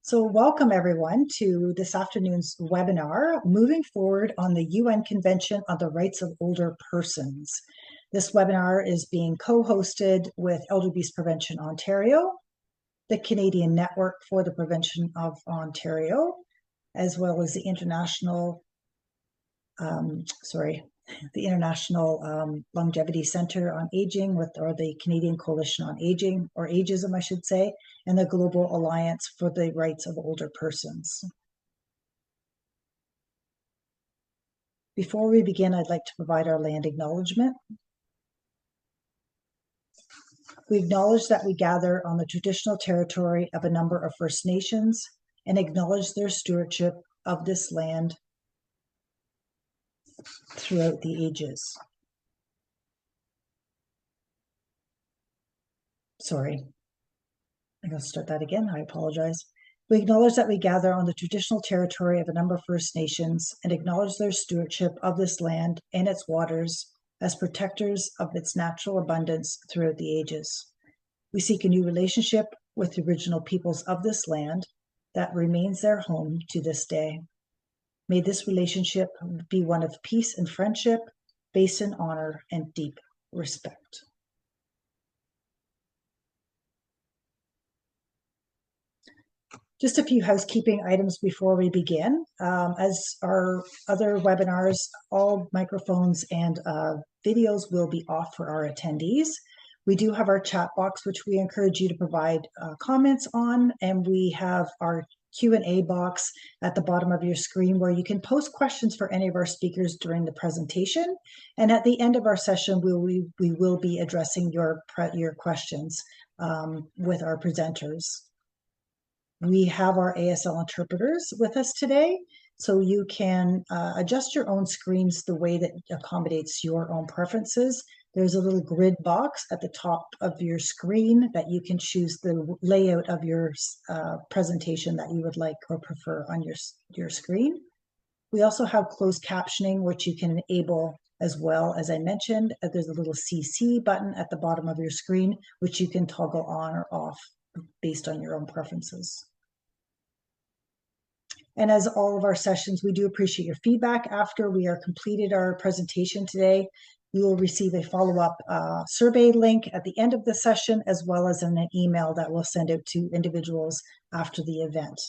So welcome everyone to this afternoon's webinar, Moving Forward on the UN Convention on the Rights of Older Persons. This webinar is being co-hosted with Elder Abuse Prevention Ontario, the Canadian Network for the Prevention of Ontario, as well as the International Longevity Center on Aging, or the Canadian Coalition on Aging, or Ageism, I should say, and the Global Alliance for the Rights of Older Persons. Before we begin, I'd like to provide our land acknowledgement. We acknowledge that we gather on the traditional territory of a number of First Nations and acknowledge their stewardship of this land throughout the ages. Sorry, I'm going to start that again. I apologize. We acknowledge that we gather on the traditional territory of a number of First Nations and acknowledge their stewardship of this land and its waters as protectors of its natural abundance throughout the ages. We seek a new relationship with the original peoples of this land that remains their home to this day. May this relationship be one of peace and friendship, based in honor and deep respect. Just a few housekeeping items before we begin. As our other webinars, all microphones and videos will be off for our attendees. We do have our chat box, which we encourage you to provide comments on, and we have our Q&A box at the bottom of your screen where you can post questions for any of our speakers during the presentation. And at the end of our session, we will be addressing your questions with our presenters. We have our ASL interpreters with us today, so you can adjust your own screens the way that accommodates your own preferences. There's a little grid box at the top of your screen that you can choose the layout of your presentation that you would like or prefer on your screen. We also have closed captioning, which you can enable as well. As I mentioned, there's a little CC button at the bottom of your screen, which you can toggle on or off based on your own preferences. And as all of our sessions, we do appreciate your feedback. After we are completed our presentation today, you will receive a follow-up survey link at the end of the session, as well as an email that we'll send out to individuals after the event.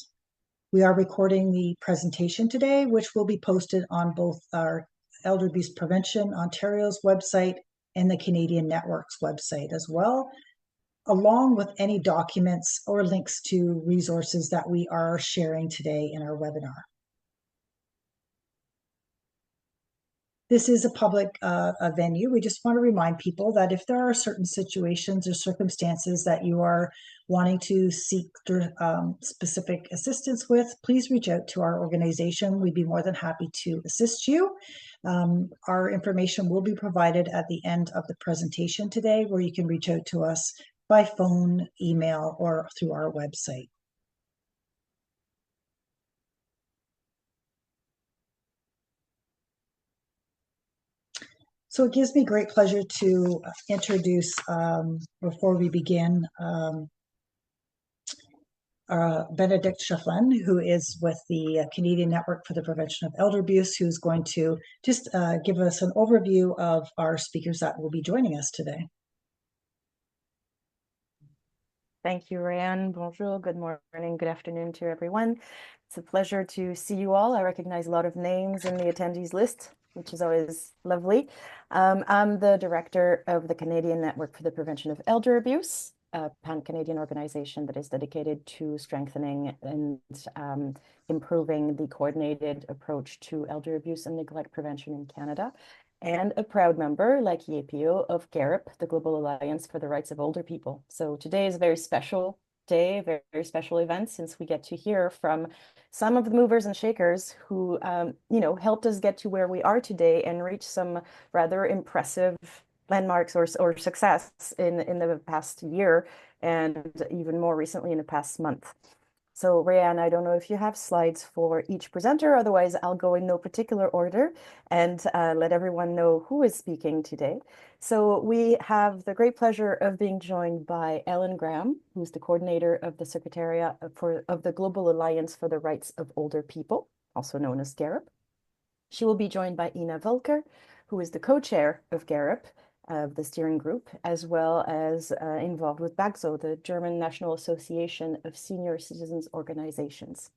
We are recording the presentation today, which will be posted on both our Elder Abuse Prevention Ontario's website and the Canadian Network's website as well, along with any documents or links to resources that we are sharing today in our webinar. This is a public venue. We just want to remind people that if there are certain situations or circumstances that you are wanting to seek specific assistance with, please reach out to our organization. We'd be more than happy to assist you. Our information will be provided at the end of the presentation today, where you can reach out to us by phone, email, or through our website. So it gives me great pleasure to introduce, before we begin, Benedict Chafflin, who is with the Canadian Network for the Prevention of Elder Abuse, who's going to just give us an overview of our speakers that will be joining us today. Thank you, Ryan. Bonjour, good morning, good afternoon to everyone. It's a pleasure to see you all. I recognize a lot of names in the attendees list, which is always lovely. I'm the director of the Canadian Network for the Prevention of Elder Abuse, a pan-Canadian organization that is dedicated to strengthening and improving the coordinated approach to elder abuse and neglect prevention in Canada, and a proud member, like EAPO, of GARIP, the Global Alliance for the Rights of Older People. So today is a very special day, very, very special event, since we get to hear from some of the movers and shakers who, helped us get to where we are today and reach some rather impressive landmarks or success in the past year, and even more recently in the past month. So, Rayanne, I don't know if you have slides for each presenter, otherwise, I'll go in no particular order and let everyone know who is speaking today. So, we have the great pleasure of being joined by Ellen Graham, who's the coordinator of the Secretariat of the Global Alliance for the Rights of Older People, also known as GARP. She will be joined by Ina Volker, who is the co-chair of GARP, of the steering group, as well as involved with BAGSO, the German National Association of Senior Citizens Organizations.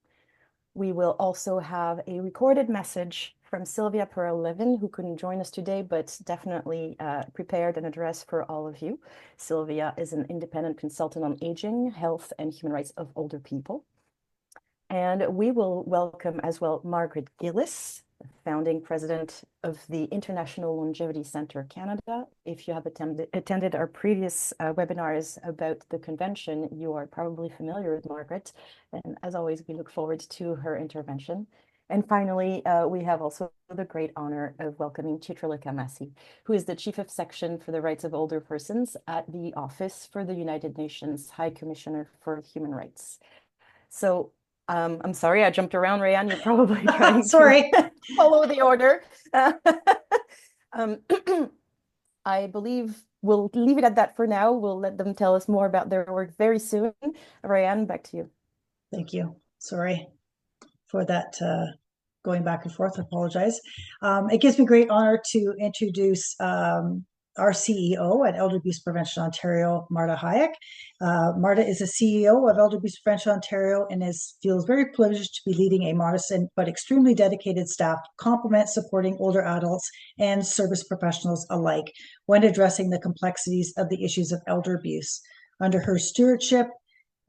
We will also have a recorded message from Sylvia Perel-Levin, who couldn't join us today, but definitely prepared an address for all of you. Sylvia is an independent consultant on aging, health, and human rights of older people. And we will welcome as well Margaret Gillis, founding president of the International Longevity Center Canada. If you have attended our previous webinars about the convention, you are probably familiar with Margaret. And as always, we look forward to her intervention. And finally, we have also the great honor of welcoming Chitralika Masi, who is the Chief of Section for the Rights of Older Persons at the Office for the United Nations High Commissioner for Human Rights. So I'm sorry, I jumped around, Rayanne. You're probably trying to Sorry. follow the order. Um, I believe we'll leave it at that for now. We'll let them tell us more about their work very soon. Rayanne, back to you. Thank you. Sorry for that going back and forth. I apologize. It gives me great honor to introduce our CEO at Elder Abuse Prevention Ontario, Marta Hayek. Marta is the CEO of Elder Abuse Prevention Ontario and feels very privileged to be leading a modest but extremely dedicated staff to complement supporting older adults and service professionals alike when addressing the complexities of the issues of elder abuse. Under her stewardship,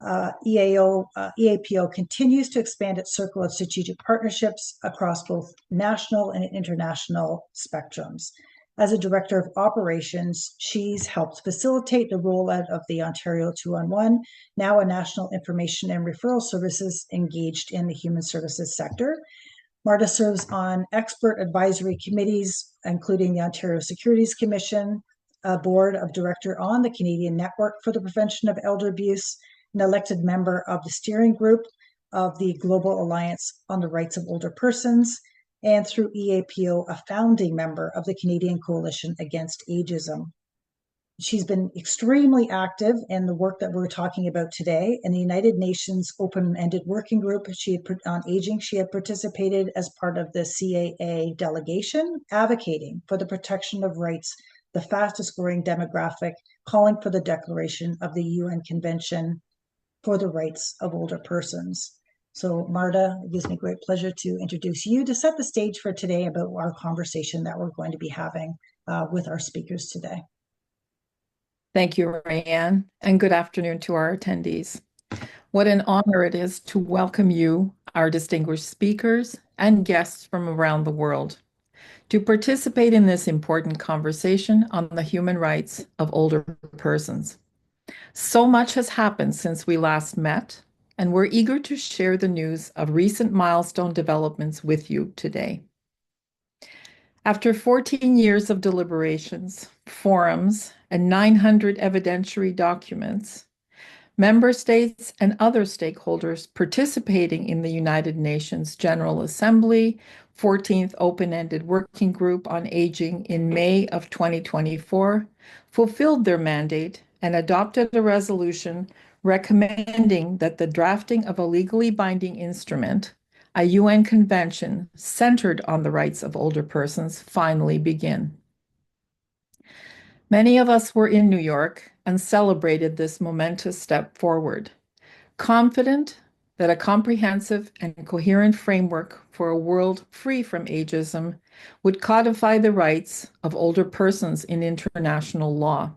EAPO continues to expand its circle of strategic partnerships across both national and international spectrums. As a director of operations, she's helped facilitate the rollout of the Ontario 211, now a national information and referral services engaged in the human services sector. Marta serves on expert advisory committees, including the Ontario Securities Commission, a board of director on the Canadian Network for the Prevention of Elder Abuse, an elected member of the steering group of the Global Alliance on the Rights of Older Persons, and through EAPO, a founding member of the Canadian Coalition Against Ageism. She's been extremely active in the work that we're talking about today. In the United Nations Open-Ended Working Group on Aging, she had participated as part of the CAA delegation, advocating for the protection of rights, the fastest growing demographic, calling for the declaration of the UN Convention for the Rights of Older Persons. So Marta, it gives me great pleasure to introduce you to set the stage for today about our conversation that we're going to be having with our speakers today. Thank you, Rayanne, and good afternoon to our attendees. What an honor it is to welcome you, our distinguished speakers and guests from around the world, to participate in this important conversation on the human rights of older persons. So much has happened since we last met, and we're eager to share the news of recent milestone developments with you today. After 14 years of deliberations, forums, and 900 evidentiary documents, member states and other stakeholders participating in the United Nations General Assembly 14th Open-Ended Working Group on Aging in May of 2024 fulfilled their mandate and adopted a resolution recommending that the drafting of a legally binding instrument, a UN convention centered on the rights of older persons, finally begin. Many of us were in New York and celebrated this momentous step forward, confident that a comprehensive and coherent framework for a world free from ageism would codify the rights of older persons in international law.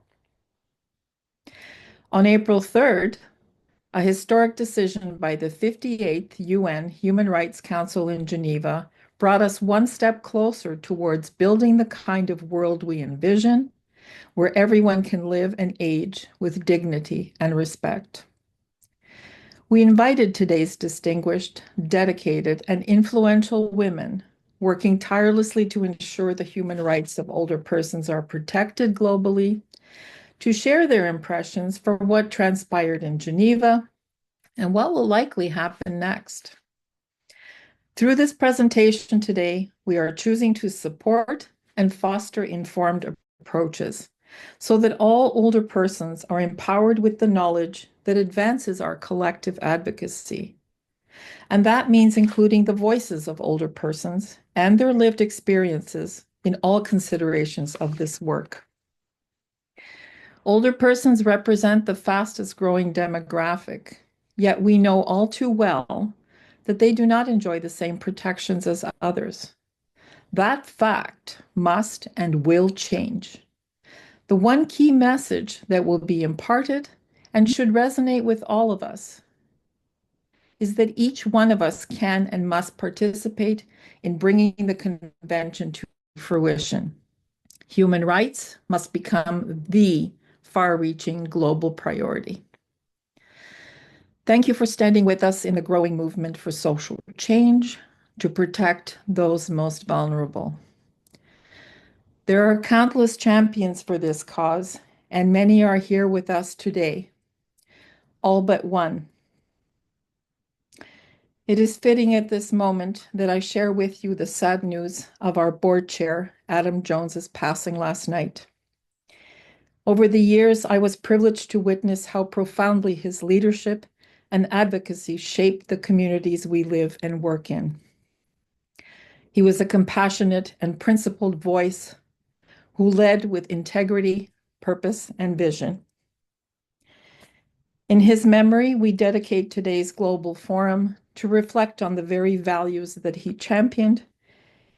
On April 3rd, a historic decision by the 58th UN Human Rights Council in Geneva brought us one step closer towards building the kind of world we envision, where everyone can live and age with dignity and respect. We invited today's distinguished, dedicated, and influential women working tirelessly to ensure the human rights of older persons are protected globally to share their impressions for what transpired in Geneva and what will likely happen next. Through this presentation today, we are choosing to support and foster informed approaches so that all older persons are empowered with the knowledge that advances our collective advocacy. And that means including the voices of older persons and their lived experiences in all considerations of this work. Older persons represent the fastest growing demographic, yet we know all too well that they do not enjoy the same protections as others. That fact must and will change. The one key message that will be imparted and should resonate with all of us is that each one of us can and must participate in bringing the convention to fruition. Human rights must become the far-reaching global priority. Thank you for standing with us in the growing movement for social change to protect those most vulnerable. There are countless champions for this cause, and many are here with us today, all but one. It is fitting at this moment that I share with you the sad news of our board chair, Adam Jones's passing last night. Over the years, I was privileged to witness how profoundly his leadership and advocacy shaped the communities we live and work in. He was a compassionate and principled voice who led with integrity, purpose, and vision. In his memory, we dedicate today's Global Forum to reflect on the very values that he championed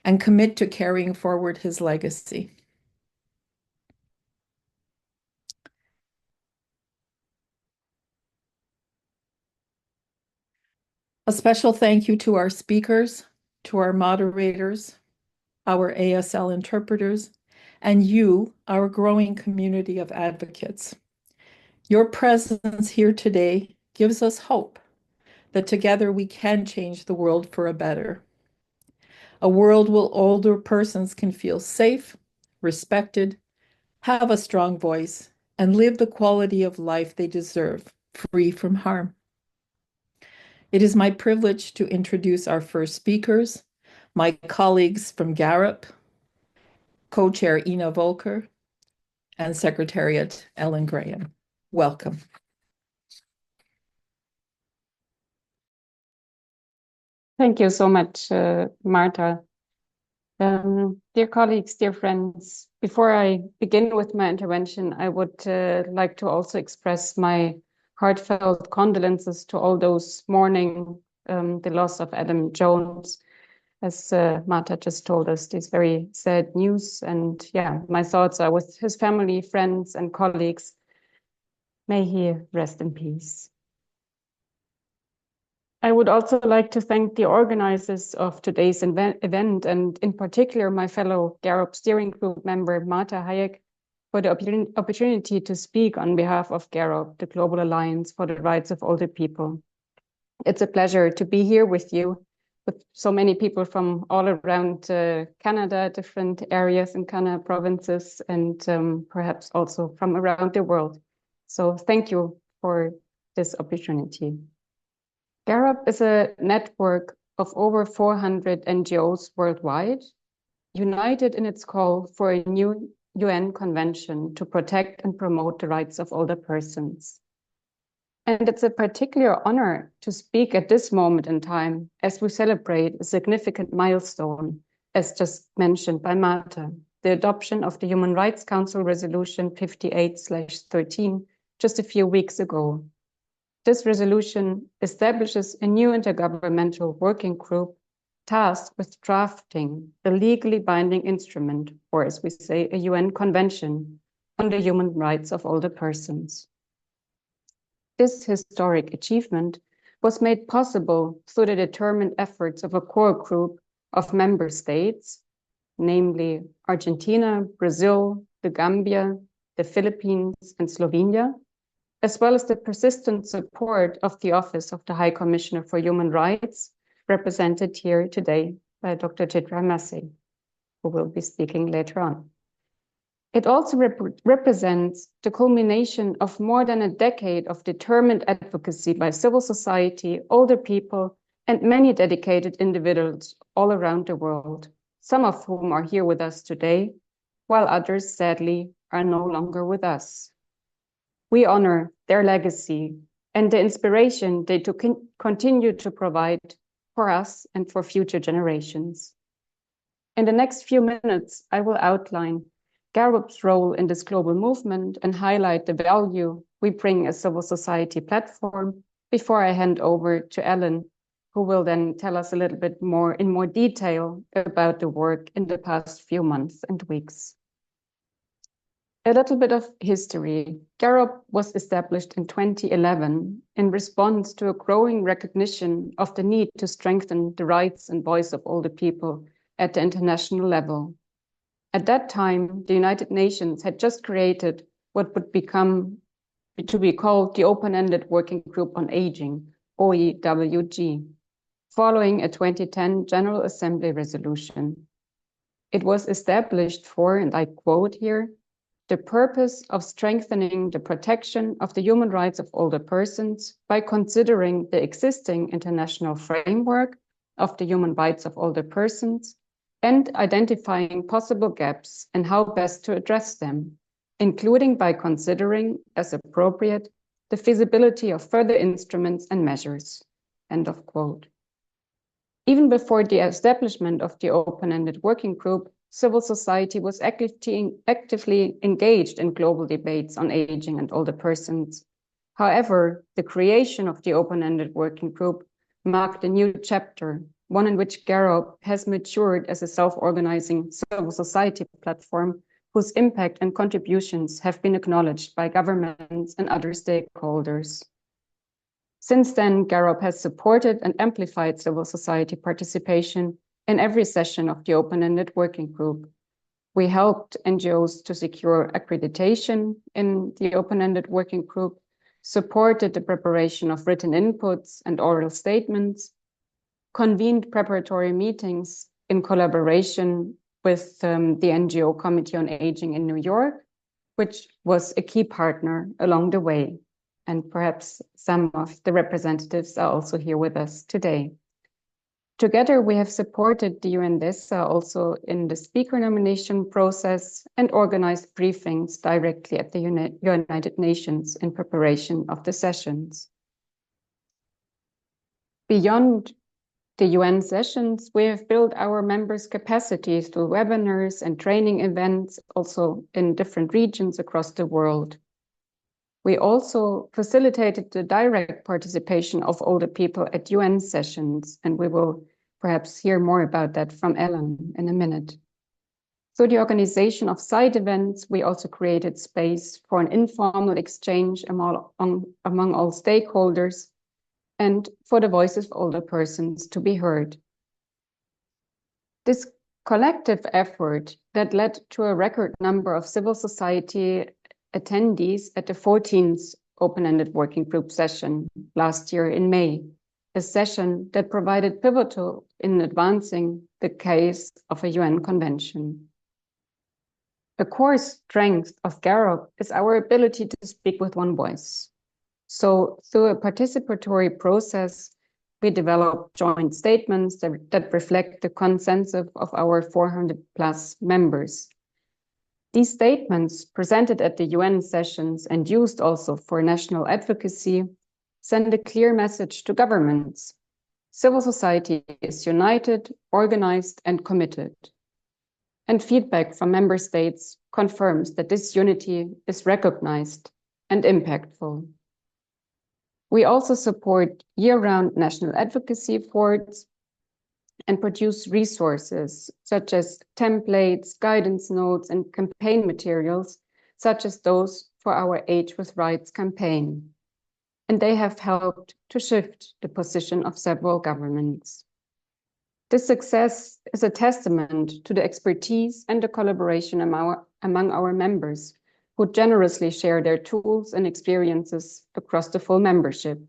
and commit to carrying forward his legacy. A special thank you to our speakers, to our moderators, our ASL interpreters, and you, our growing community of advocates. Your presence here today gives us hope that together we can change the world for a better. A world where older persons can feel safe, respected, have a strong voice, and live the quality of life they deserve, free from harm. It is my privilege to introduce our first speakers, my colleagues from GARUP, co-chair Ina Volker, and Secretariat Ellen Graham. Welcome. Thank you so much, Marta. Dear colleagues, dear friends, before I begin with my intervention, I would like to also express my heartfelt condolences to all those mourning the loss of Adam Jones. As Marta just told us, this very sad news. And yeah, my thoughts are with his family, friends, and colleagues. May he rest in peace. I would also like to thank the organizers of today's event, and in particular, my fellow GARUP steering group member, Marta Hayek, for the opportunity to speak on behalf of GARUP, the Global Alliance for the Rights of Older People. It's a pleasure to be here with you, with so many people from all around Canada, different areas in Canada provinces, and perhaps also from around the world. So thank you for this opportunity. GARUP is a network of over 400 NGOs worldwide, united in its call for a new UN convention to protect and promote the rights of older persons. And it's a particular honor to speak at this moment in time as we celebrate a significant milestone, as just mentioned by Marta, the adoption of the Human Rights Council Resolution 58/13 just a few weeks ago. This resolution establishes a new intergovernmental working group tasked with drafting a legally binding instrument, or as we say, a UN convention on the human rights of older persons. This historic achievement was made possible through the determined efforts of a core group of member states, namely Argentina, Brazil, the Gambia, the Philippines, and Slovenia, as well as the persistent support of the Office of the High Commissioner for Human Rights, represented here today by Dr. Chitra Massey, who will be speaking later on. It also represents the culmination of more than a decade of determined advocacy by civil society, older people, and many dedicated individuals all around the world, some of whom are here with us today, while others, sadly, are no longer with us. We honor their legacy and the inspiration they continue to provide for us and for future generations. In the next few minutes, I will outline Garup's role in this global movement and highlight the value we bring as civil society platform before I hand over to Ellen, who will then tell us a little bit more in more detail about the work in the past few months and weeks. A little bit of history. Garup was established in 2011 in response to a growing recognition of the need to strengthen the rights and voice of older people at the international level. At that time, the United Nations had just created what would become to be called the Open-Ended Working Group on Aging, OEWG, following a 2010 General Assembly resolution. It was established for, and I quote here, the purpose of strengthening the protection of the human rights of older persons by considering the existing international framework of the human rights of older persons and identifying possible gaps and how best to address them, including by considering, as appropriate, the feasibility of further instruments and measures. End of quote. Even before the establishment of the Open-Ended Working Group, civil society was actively engaged in global debates on aging and older persons. However, the creation of the Open-Ended Working Group marked a new chapter, one in which Garup has matured as a self-organizing civil society platform whose impact and contributions have been acknowledged by governments and other stakeholders. Since then, Garup has supported and amplified civil society participation in every session of the Open-Ended Working Group. We helped NGOs to secure accreditation in the Open-Ended Working Group, supported the preparation of written inputs and oral statements, convened preparatory meetings in collaboration with the NGO Committee on Aging in New York, which was a key partner along the way. And perhaps some of the representatives are also here with us today. Together, we have supported the UNDESA also in the speaker nomination process and organized briefings directly at the United Nations in preparation of the sessions. Beyond the UN sessions, we have built our members' capacities through webinars and training events, also in different regions across the world. We also facilitated the direct participation of older people at UN sessions, and we will perhaps hear more about that from Ellen in a minute. Through the organization of side events, we also created space for an informal exchange among all stakeholders and for the voices of older persons to be heard. This collective effort that led to a record number of civil society attendees at the 14th Open-Ended Working Group session last year in May, a session that provided pivotal in advancing the case of a UN convention. A core strength of Garup is our ability to speak with one voice. So through a participatory process, we develop joint statements that reflect the consensus of our 400 plus members. These statements, presented at the UN sessions and used also for national advocacy, send a clear message to governments. Civil society is united, organized, and committed. And feedback from member states confirms that this unity is recognized and impactful. We also support year-round national advocacy efforts and produce resources such as templates, guidance notes, and campaign materials, such as those for our Age with Rights campaign. And they have helped to shift the position of several governments. This success is a testament to the expertise and the collaboration among our members, who generously share their tools and experiences across the full membership.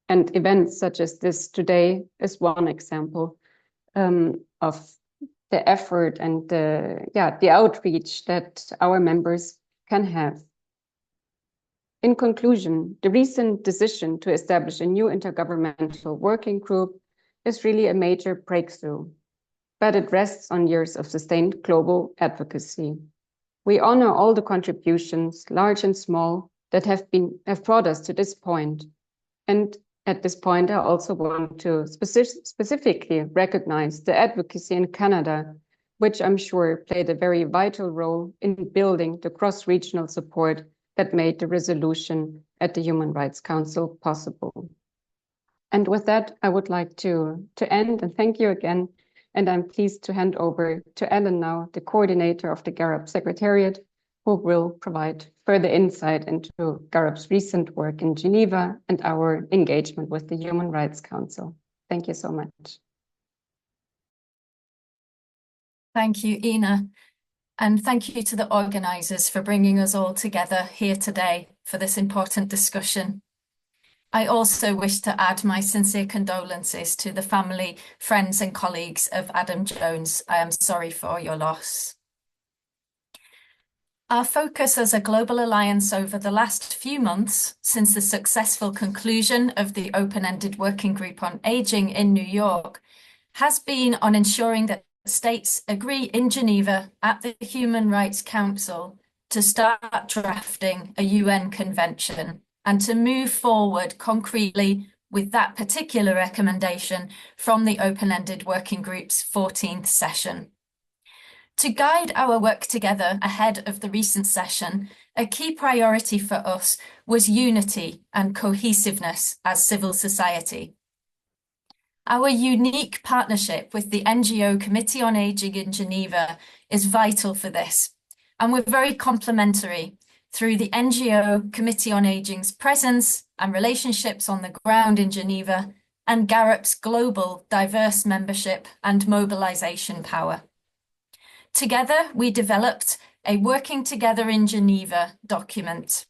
And events such as this today is one example of the effort and the outreach that our members can have. In conclusion, the recent decision to establish a new intergovernmental working group is really a major breakthrough, but it rests on years of sustained global advocacy. We honor all the contributions, large and small, that have brought us to this point. And at this point, I also want to specifically recognize the advocacy in Canada, which I'm sure played a very vital role in building the cross-regional support that made the resolution at the Human Rights Council possible. And with that, I would like to end and thank you again. And I'm pleased to hand over to Ellen now, the coordinator of the GARUP Secretariat, who will provide further insight into GARUP's recent work in Geneva and our engagement with the Human Rights Council. Thank you so much. Thank you, Ina. And thank you to the organisers for bringing us all together here today for this important discussion. I also wish to add my sincere condolences to the family, friends and colleagues of Adam Jones. I am sorry for your loss. Our focus as a global alliance over the last few months, since the successful conclusion of the open-ended working group on ageing in New York, has been on ensuring that states agree in Geneva at the Human Rights Council to start drafting a UN convention and to move forward concretely with that particular recommendation from the open-ended working group's 14th session. To guide our work together ahead of the recent session, a key priority for us was unity and cohesiveness as civil society. Our unique partnership with the NGO Committee on Ageing in Geneva is vital for this, and we're very complementary through the NGO Committee on Ageing's presence and relationships on the ground in Geneva and GARUP's global diverse membership and mobilization power. Together, we developed a Working Together in Geneva document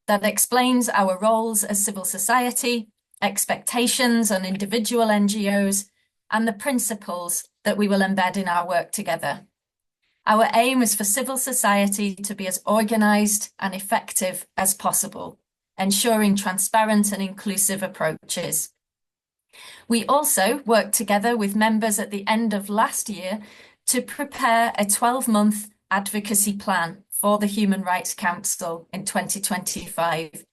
that explains our roles as civil society, expectations on individual NGOs, and the principles that we will embed in our work together. Our aim is for civil society to be as organised and effective as possible, ensuring transparent and inclusive approaches. We also worked together with members at the end of last year to prepare a 12-month advocacy plan for the Human Rights Council in 2025,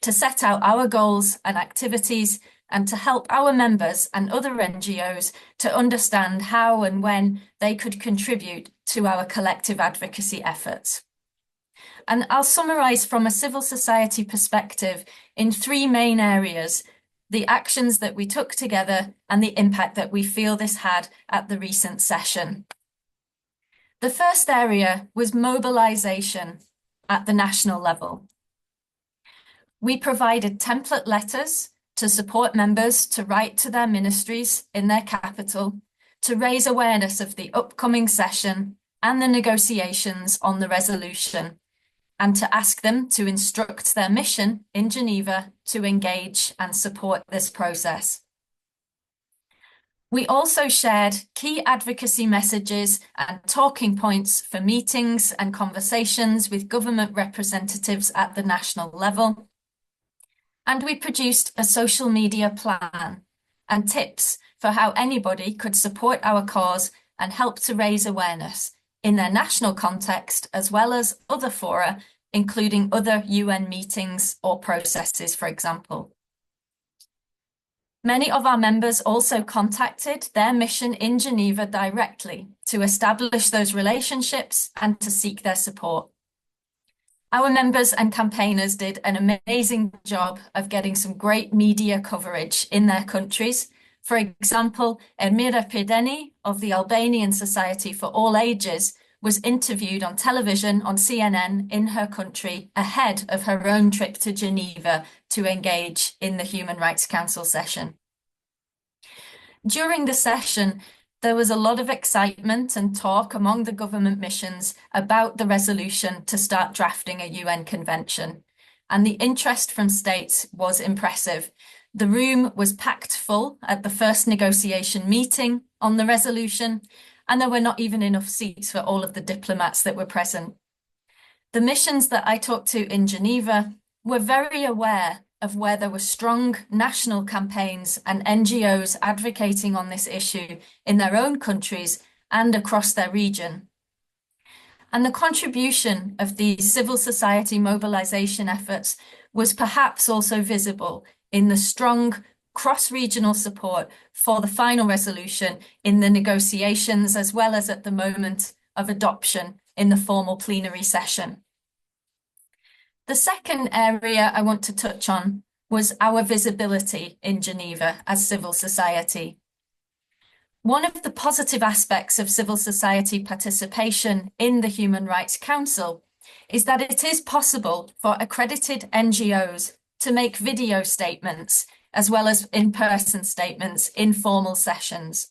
to set out our goals and activities and to help our members and other NGOs to understand how and when they could contribute to our collective advocacy efforts. And I'll summarise from a civil society perspective in three main areas: the actions that we took together and the impact that we feel this had at the recent session. The first area was mobilisation at the national level. We provided template letters to support members to write to their ministries in their capital to raise awareness of the upcoming session and the negotiations on the resolution, and to ask them to instruct their mission in Geneva to engage and support this process. We also shared key advocacy messages and talking points for meetings and conversations with government representatives at the national level. And we produced a social media plan and tips for how anybody could support our cause and help to raise awareness in their national context, as well as other fora, including other UN meetings or processes, for example. Many of our members also contacted their mission in Geneva directly to establish those relationships and to seek their support. Our members and campaigners did an amazing job of getting some great media coverage in their countries. For example, Ermira Pirdeni of the Albanian Society for All Ages was interviewed on television on CNN in her country ahead of her own trip to Geneva to engage in the Human Rights Council session. During the session, there was a lot of excitement and talk among the government missions about the resolution to start drafting a UN convention, and the interest from states was impressive. The room was packed full at the first negotiation meeting on the resolution, and there were not even enough seats for all of the diplomats that were present. The missions that I talked to in Geneva were very aware of where there were strong national campaigns and NGOs advocating on this issue in their own countries and across their region. And the contribution of these civil society mobilization efforts was perhaps also visible in the strong cross-regional support for the final resolution in the negotiations, as well as at the moment of adoption in the formal plenary session. The second area I want to touch on was our visibility in Geneva as civil society. One of the positive aspects of civil society participation in the Human Rights Council is that it is possible for accredited NGOs to make video statements as well as in-person statements in formal sessions.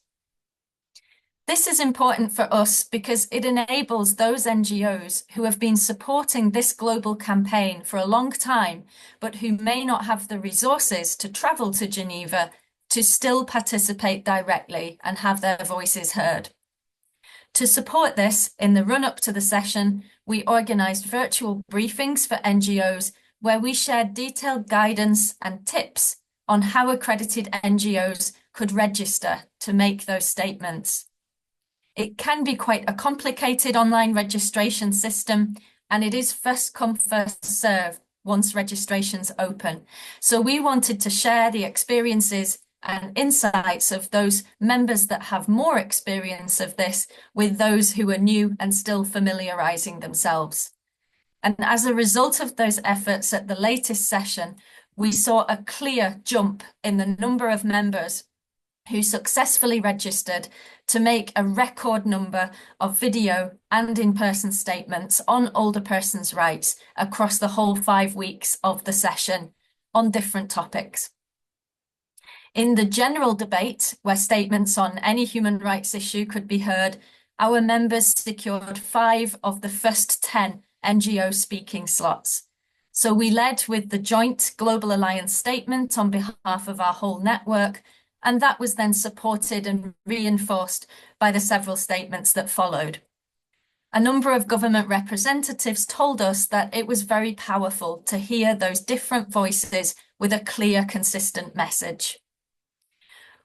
This is important for us because it enables those NGOs who have been supporting this global campaign for a long time, but who may not have the resources to travel to Geneva to still participate directly and have their voices heard. To support this, in the run-up to the session, we organised virtual briefings for NGOs where we shared detailed guidance and tips on how accredited NGOs could register to make those statements. It can be quite a complicated online registration system, and it is first come, first serve once registrations open. So we wanted to share the experiences and insights of those members that have more experience of this with those who are new and still familiarizing themselves. And as a result of those efforts at the latest session, we saw a clear jump in the number of members who successfully registered to make a record number of video and in-person statements on older persons' rights across the whole 5 weeks of the session on different topics. In the general debate, where statements on any human rights issue could be heard, our members secured 5 of the first 10 NGO speaking slots. So we led with the joint Global Alliance statement on behalf of our whole network, and that was then supported and reinforced by the several statements that followed. A number of government representatives told us that it was very powerful to hear those different voices with a clear, consistent message.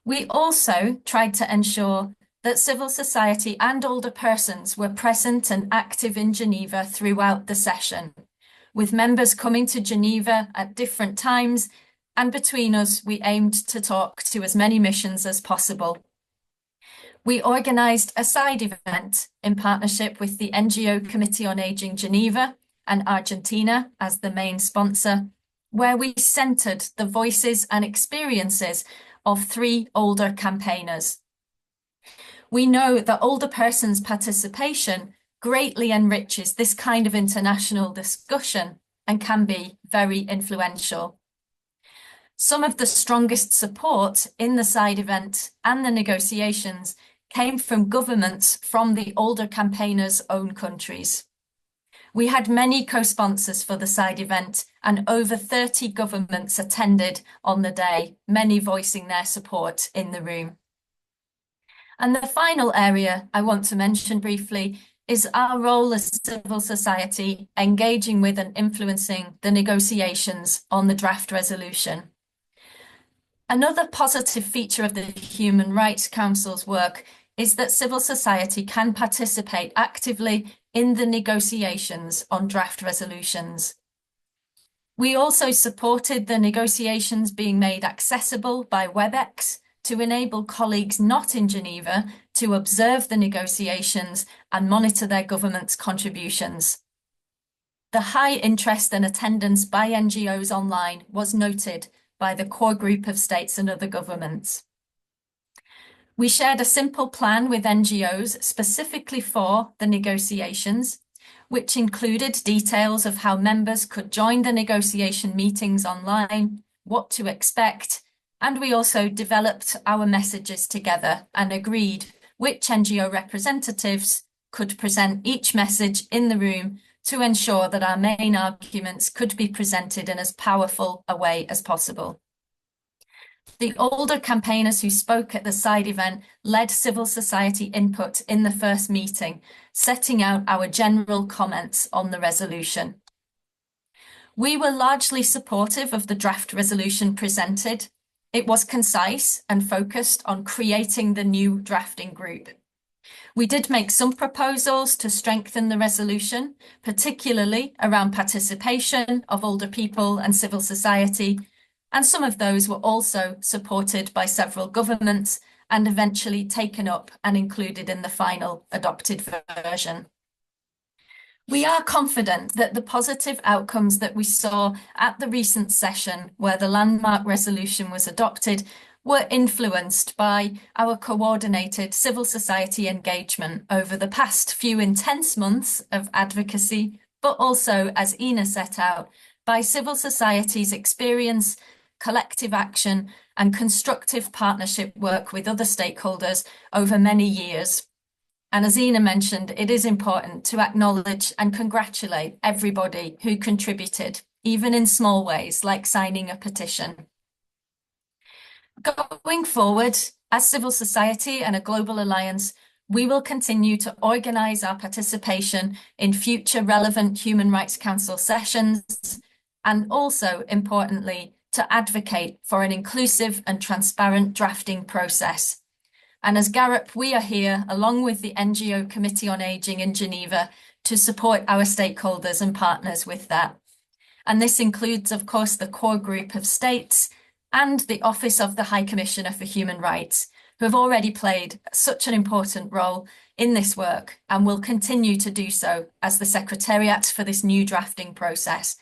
We also tried to ensure that civil society and older persons were present and active in Geneva throughout the session, with members coming to Geneva at different times, and between us, we aimed to talk to as many missions as possible. We organised a side event in partnership with the NGO Committee on Ageing Geneva and Argentina as the main sponsor, where we centred the voices and experiences of 3 older campaigners. We know that older persons' participation greatly enriches this kind of international discussion and can be very influential. Some of the strongest support in the side event and the negotiations came from governments from the older campaigners' own countries. We had many co-sponsors for the side event, and over 30 governments attended on the day, many voicing their support in the room. And the final area I want to mention briefly is our role as civil society engaging with and influencing the negotiations on the draft resolution. Another positive feature of the Human Rights Council's work is that civil society can participate actively in the negotiations on draft resolutions. We also supported the negotiations being made accessible by WebEx to enable colleagues not in Geneva to observe the negotiations and monitor their government's contributions. The high interest and attendance by NGOs online was noted by the core group of states and other governments. We shared a simple plan with NGOs specifically for the negotiations, which included details of how members could join the negotiation meetings online, what to expect, and we also developed our messages together and agreed which NGO representatives could present each message in the room to ensure that our main arguments could be presented in as powerful a way as possible. The older campaigners who spoke at the side event led civil society input in the first meeting, setting out our general comments on the resolution. We were largely supportive of the draft resolution presented. It was concise and focused on creating the new drafting group. We did make some proposals to strengthen the resolution, particularly around participation of older people and civil society, and some of those were also supported by several governments and eventually taken up and included in the final adopted version. We are confident that the positive outcomes that we saw at the recent session where the landmark resolution was adopted were influenced by our coordinated civil society engagement over the past few intense months of advocacy, but also, as Ina set out, by civil society's experience, collective action, and constructive partnership work with other stakeholders over many years. And as Ina mentioned, it is important to acknowledge and congratulate everybody who contributed, even in small ways, like signing a petition. Going forward, as civil society and a global alliance, we will continue to organise our participation in future relevant Human Rights Council sessions, and also, importantly, to advocate for an inclusive and transparent drafting process. And as GAROP, we are here, along with the NGO Committee on Ageing in Geneva, to support our stakeholders and partners with that. And this includes, of course, the core group of states and the Office of the High Commissioner for Human Rights, who have already played such an important role in this work and will continue to do so as the Secretariat for this new drafting process.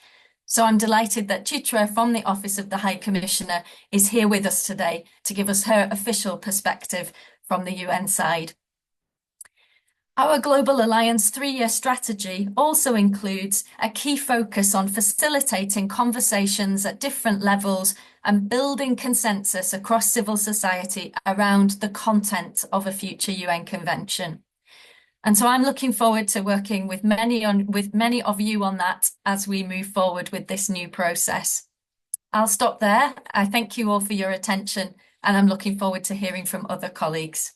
So I'm delighted that Chitra from the Office of the High Commissioner is here with us today to give us her official perspective from the UN side. Our Global Alliance 3-year strategy also includes a key focus on facilitating conversations at different levels and building consensus across civil society around the content of a future UN convention. And so I'm looking forward to working with many of you on that as we move forward with this new process. I'll stop there. I thank you all for your attention, and I'm looking forward to hearing from other colleagues.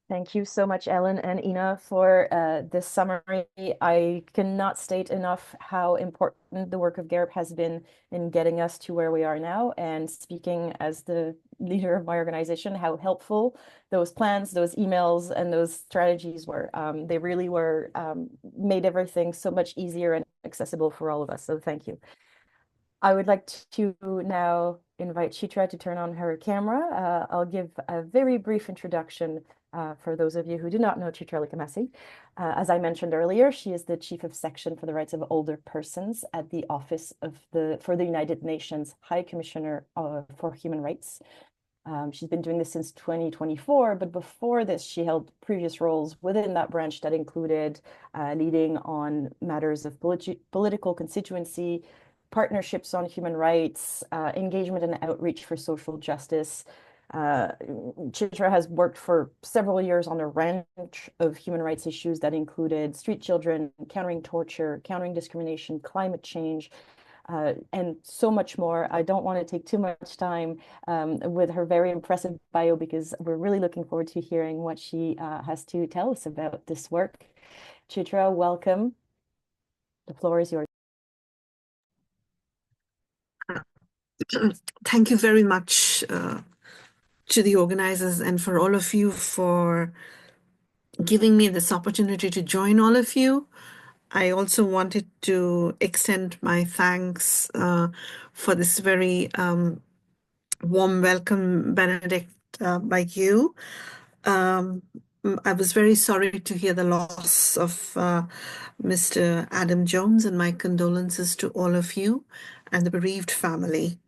Thank you so much, Ellen and Ina, for this summary. I cannot state enough how important the work of GAROP has been in getting us to where we are now, and speaking as the leader of my organization, how helpful those plans, those emails, and those strategies were. They really were made everything so much easier and accessible for all of us, so thank you. I would like to now invite Chitra to turn on her camera. I'll give a very brief introduction for those of you who do not know Chitra Likamasi. As I mentioned earlier, she is the Chief of Section for the Rights of Older Persons at the Office of for the United Nations High Commissioner for Human Rights. She's been doing this since 2024, but before this, she held previous roles within that branch that included leading on matters of political constituency, partnerships on human rights, engagement and outreach for social justice. Chitra has worked for several years on a range of human rights issues that included street children, countering torture, countering discrimination, climate change, and so much more. I don't want to take too much time with her very impressive bio, because we're really looking forward to hearing what she has to tell us about this work. Chitra, welcome. The floor is yours. Thank you very much to the organizers and for all of you for giving me this opportunity to join all of you. I also wanted to extend my thanks for this very warm welcome, Benedict, by you. I was very sorry to hear the loss of Mr. Adam Jones, and my condolences to all of you and the bereaved family.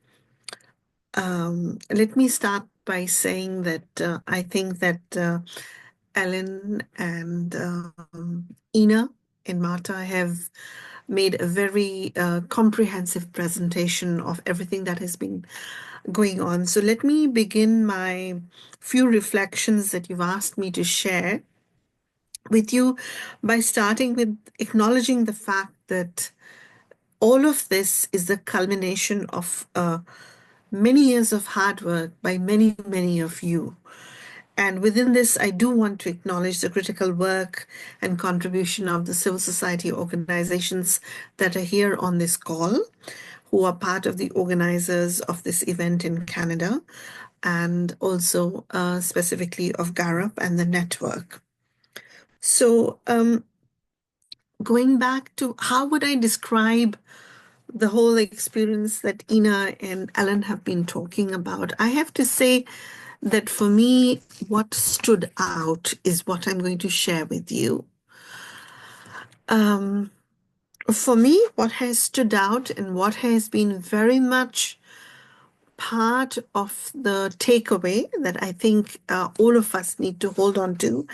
Let me start by saying that I think that Ellen and Ina and Marta have made a very comprehensive presentation of everything that has been going on. So let me begin my few reflections that you've asked me to share with you by starting with acknowledging the fact that all of this is the culmination of many years of hard work by many, many of you. And within this, I do want to acknowledge the critical work and contribution of the civil society organizations that are here on this call, who are part of the organizers of this event in Canada, and also specifically of Garup and the network. So going back to how would I describe the whole experience that Ina and Ellen have been talking about, I have to say that for me, what stood out is what I'm going to share with you. For me, what has stood out and what has been very much part of the takeaway that I think all of us need to hold on to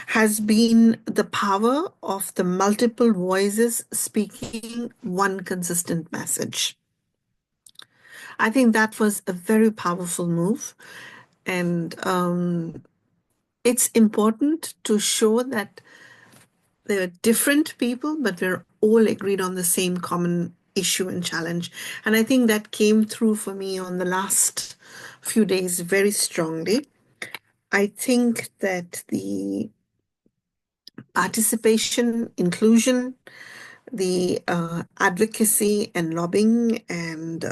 has been the power of the multiple voices speaking one consistent message. I think that was a very powerful move. And it's important to show that there are different people, but we're all agreed on the same common issue and challenge. And I think that came through for me on the last few days very strongly. I think that the participation, inclusion, the advocacy and lobbying and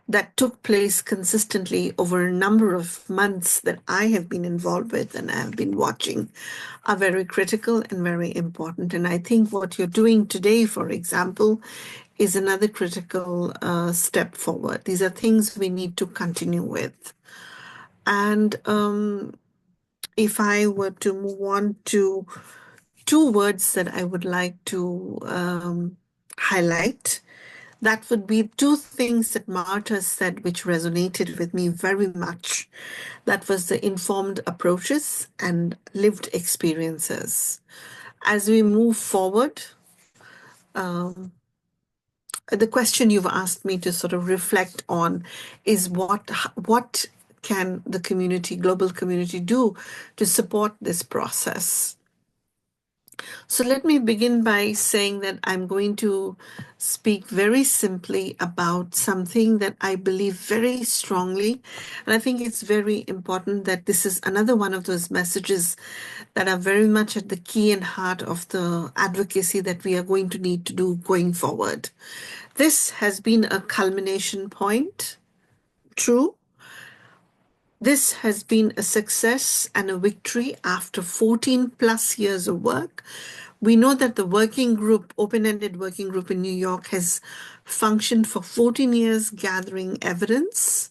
that took place consistently over a number of months that I have been involved with and I have been watching are very critical and very important. And I think what you're doing today, for example, is another critical step forward. These are things we need to continue with. And if I were to move on to two words that I would like to highlight, that would be two things that Marta said, which resonated with me very much. That was the informed approaches and lived experiences. As we move forward, the question you've asked me to sort of reflect on is what can the community, global community, do to support this process? So let me begin by saying that I'm going to speak very simply about something that I believe very strongly. And I think it's very important that this is another one of those messages that are very much at the key and heart of the advocacy that we are going to need to do going forward. This has been a culmination point, true. This has been a success and a victory after 14 plus years of work. We know that the working group, open-ended working group in New York, has functioned for 14 years, gathering evidence,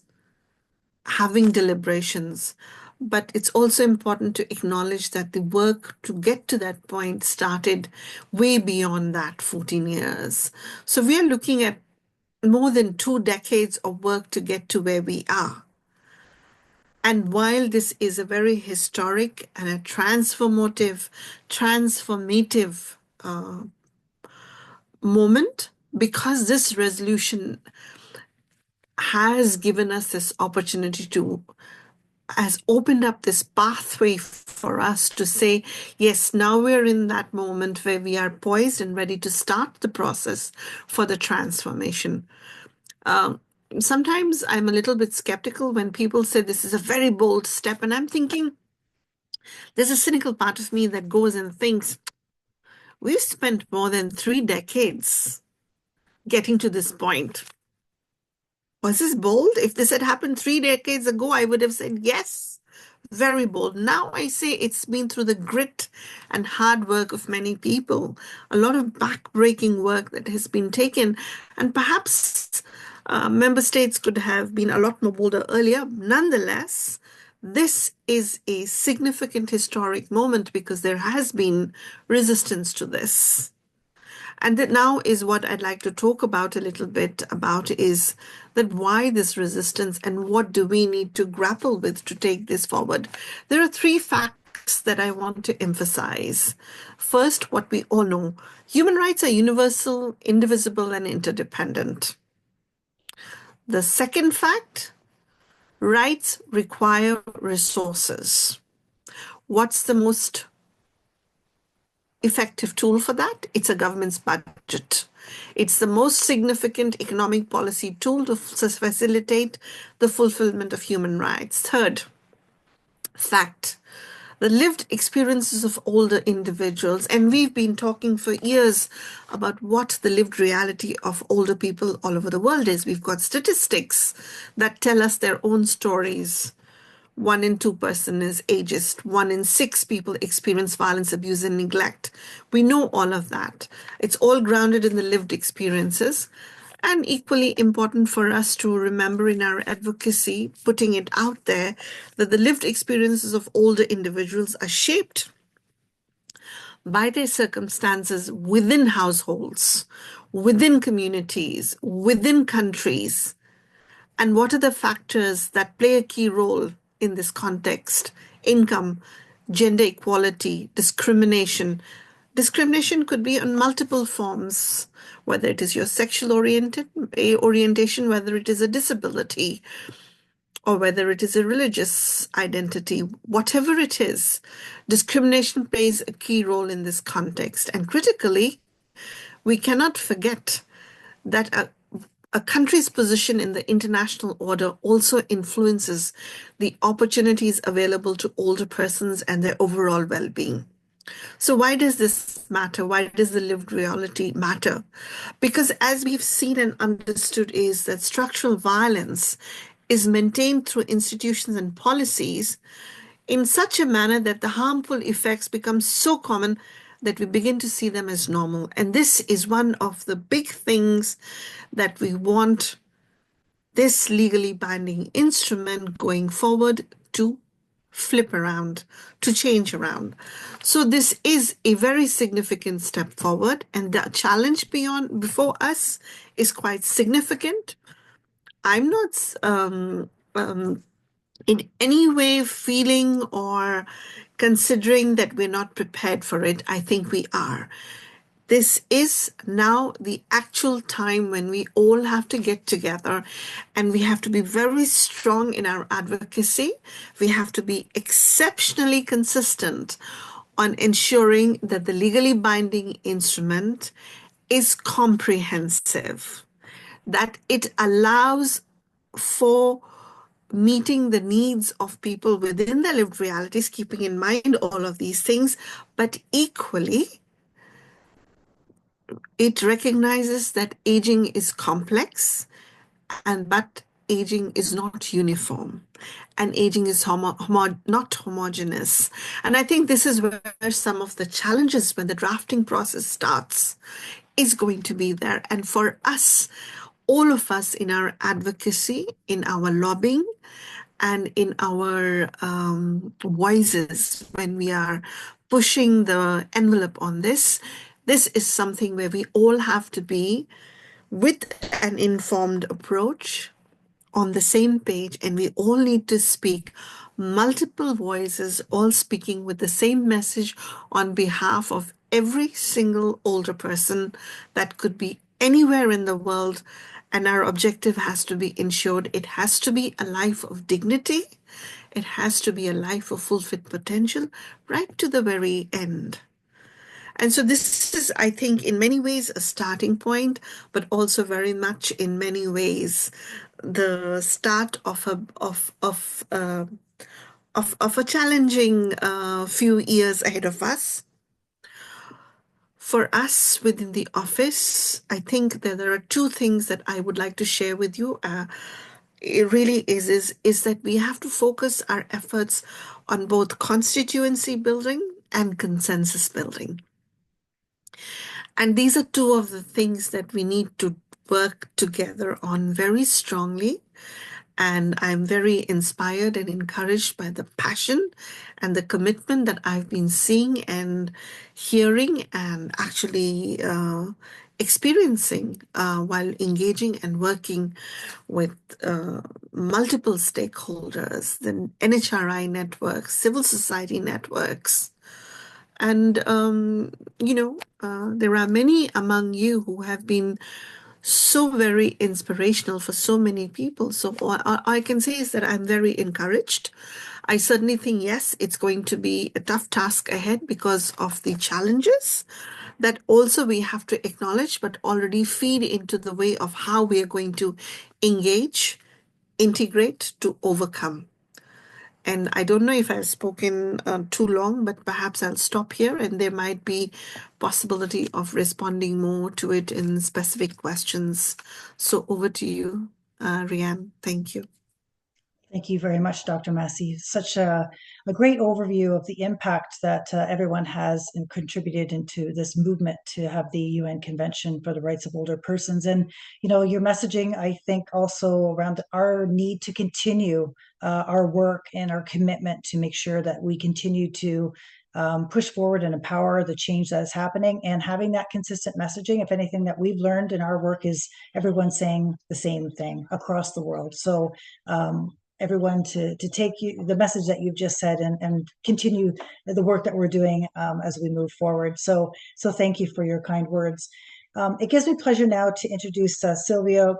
having deliberations. But it's also important to acknowledge that the work to get to that point started way beyond that 14 years. So we are looking at more than 2 decades of work to get to where we are. And while this is a very historic and a transformative moment, because this resolution has given us this opportunity has opened up this pathway for us to say, yes, now we're in that moment where we are poised and ready to start the process for the transformation. Sometimes I'm a little bit skeptical when people say this is a very bold step, and I'm thinking, there's a cynical part of me that goes and thinks, we've spent more than 3 decades getting to this point. Was this bold? If this had happened 3 decades ago, I would have said, yes, very bold. Now I say it's been through the grit and hard work of many people, a lot of back-breaking work that has been taken, and perhaps member states could have been a lot more bolder earlier. Nonetheless, this is a significant historic moment because there has been resistance to this. And that now is what I'd like to talk about a little bit about is that why this resistance and what do we need to grapple with to take this forward. There are 3 facts that I want to emphasize. First, what we all know, human rights are universal, indivisible, and interdependent. The second fact, rights require resources. What's the most effective tool for that? It's a government's budget. It's the most significant economic policy tool to facilitate the fulfillment of human rights. Third fact, the lived experiences of older individuals. And we've been talking for years about what the lived reality of older people all over the world is. We've got statistics that tell us their own stories. 1 in 2 person is ageist. 1 in 6 people experience violence, abuse, and neglect. We know all of that. It's all grounded in the lived experiences. And equally important for us to remember in our advocacy, putting it out there, that the lived experiences of older individuals are shaped by their circumstances within households, within communities, within countries. And what are the factors that play a key role in this context? Income, gender equality, discrimination. Discrimination could be on multiple forms, whether it is your sexual orientation, whether it is a disability, or whether it is a religious identity, whatever it is, discrimination plays a key role in this context. And critically, we cannot forget that a country's position in the international order also influences the opportunities available to older persons and their overall well-being. So why does this matter? Why does the lived reality matter? Because as we've seen and understood is that structural violence is maintained through institutions and policies in such a manner that the harmful effects become so common that we begin to see them as normal. And this is one of the big things that we want this legally binding instrument going forward to flip around, to change around. So this is a very significant step forward, and the challenge before us is quite significant. I'm not in any way feeling or considering that we're not prepared for it. I think we are. This is now the actual time when we all have to get together, and we have to be very strong in our advocacy. We have to be exceptionally consistent on ensuring that the legally binding instrument is comprehensive, that it allows for meeting the needs of people within their lived realities, keeping in mind all of these things, but equally, it recognizes that aging is complex, but aging is not uniform, and aging is not homogeneous. And I think this is where some of the challenges when the drafting process starts is going to be there. And for us, all of us in our advocacy, in our lobbying, and in our voices when we are pushing the envelope on this, this is something where we all have to be with an informed approach on the same page, and we all need to speak multiple voices, all speaking with the same message on behalf of every single older person that could be anywhere in the world. And our objective has to be ensured. It has to be a life of dignity. It has to be a life of fulfilled potential right to the very end. And so this is, I think, in many ways a starting point, but also very much in many ways the start of a challenging few years ahead of us. For us within the office, I think that there are 2 things that I would like to share with you. It really is that we have to focus our efforts on both constituency building and consensus building. And these are 2 of the things that we need to work together on very strongly. And I'm very inspired and encouraged by the passion and the commitment that I've been seeing and hearing and actually experiencing while engaging and working with multiple stakeholders, the NHRI networks, civil society networks. And, there are many among you who have been so very inspirational for so many people. So what I can say is that I'm very encouraged. I certainly think, yes, it's going to be a tough task ahead because of the challenges that also we have to acknowledge, but already feed into the way of how we are going to engage, integrate to overcome. And I don't know if I've spoken too long, but perhaps I'll stop here, and there might be possibility of responding more to it in specific questions. So over to you, Rianne. Thank you. Thank you very much, Dr. Massey. Such a great overview of the impact that everyone has and contributed into this movement to have the UN Convention for the Rights of Older Persons. And, your messaging, I think, also around our need to continue our work and our commitment to make sure that we continue to push forward and empower the change that is happening, and having that consistent messaging. If anything that we've learned in our work is everyone saying the same thing across the world. So everyone to take the message that you've just said and continue the work that we're doing as we move forward. So thank you for your kind words. It gives me pleasure now to introduce Sylvia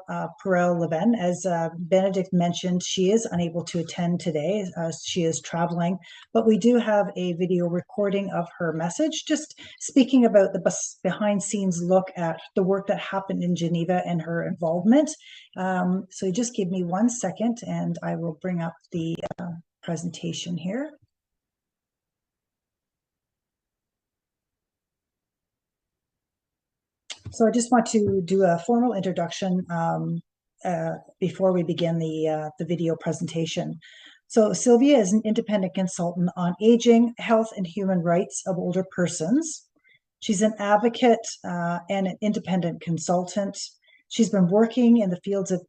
Perel-Leven. As Benedict mentioned, she is unable to attend today. She is traveling, but we do have a video recording of her message, just speaking about the behind-scenes look at the work that happened in Geneva and her involvement. So just give me 1 second and I will bring up the presentation here. So I just want to do a formal introduction before we begin the video presentation. So Sylvia is an independent consultant on aging, health, and human rights of older persons. She's an advocate and an independent consultant. She's been working in the fields of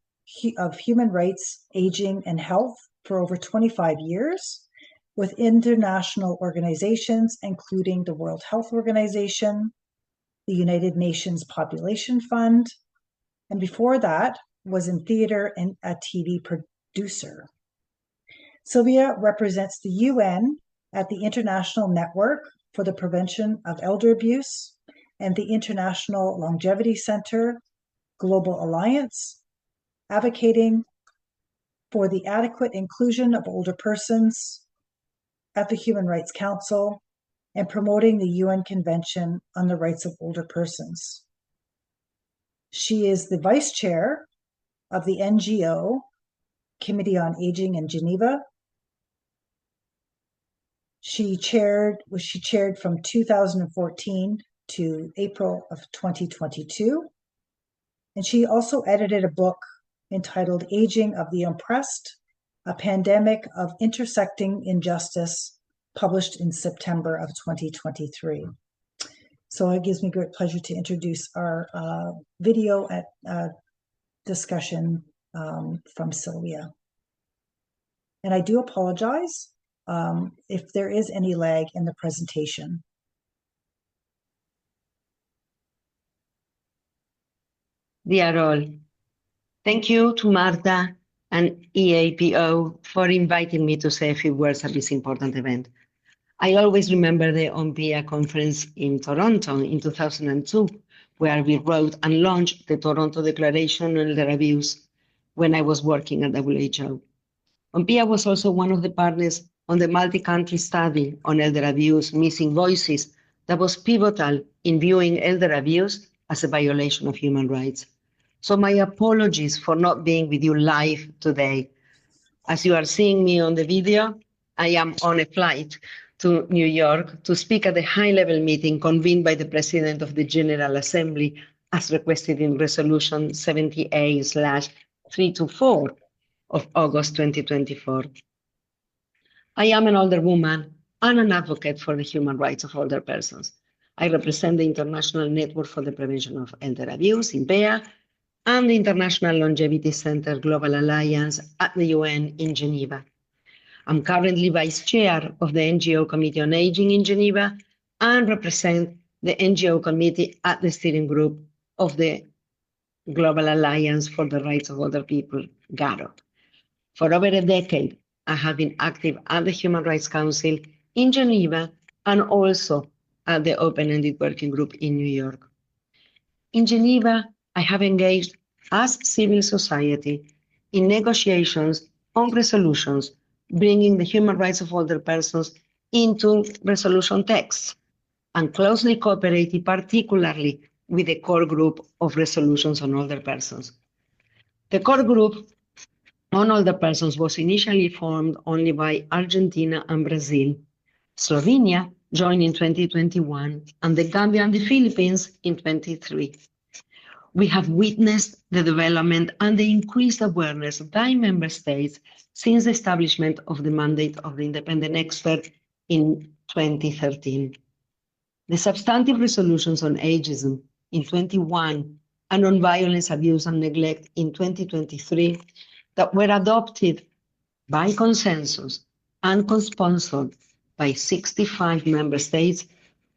human rights, aging, and health for over 25 years with international organizations, including the World Health Organization, the United Nations Population Fund, and before that was in theater and a TV producer. Sylvia represents the UN at the International Network for the Prevention of Elder Abuse and the International Longevity Center Global Alliance, advocating for the adequate inclusion of older persons at the Human Rights Council and promoting the UN Convention on the Rights of Older Persons. She is the vice chair of the NGO Committee on Aging in Geneva. She chaired from 2014 to April of 2022. And she also edited a book entitled Aging of the Oppressed, a Pandemic of Intersecting Injustice, published in September of 2023. So it gives me great pleasure to introduce our video discussion from Sylvia. And I do apologize if there is any lag in the presentation. Dear all, thank you to Marta and EAPO for inviting me to say a few words at this important event. I always remember the OMPIA conference in Toronto in 2002, where we wrote and launched the Toronto Declaration on Elder Abuse when I was working at WHO. OMPIA was also one of the partners on the multi-country study on elder abuse, missing voices, that was pivotal in viewing elder abuse as a violation of human rights. So my apologies for not being with you live today. As you are seeing me on the video, I am on a flight to New York to speak at the high-level meeting convened by the President of the General Assembly as requested in Resolution 70A/324 of August 2024. I am an older woman and an advocate for the human rights of older persons. I represent the International Network for the Prevention of Elder Abuse, INPEA, and the International Longevity Center Global Alliance at the UN in Geneva. I'm currently vice chair of the NGO Committee on Aging in Geneva and represent the NGO committee at the steering group of the Global Alliance for the Rights of Older People, GARO. For over a decade, I have been active at the Human Rights Council in Geneva and also at the Open-Ended Working Group in New York. In Geneva, I have engaged as civil society in negotiations on resolutions, bringing the human rights of older persons into resolution texts, and closely cooperated particularly with the core group of resolutions on older persons. The core group on older persons was initially formed only by Argentina and Brazil. Slovenia joined in 2021, and the Gambia and the Philippines in 23. We have witnessed the development and the increased awareness by member states since the establishment of the mandate of the independent expert in 2013. The substantive resolutions on ageism in 21 and on violence, abuse, and neglect in 2023 that were adopted by consensus and co-sponsored by 65 member states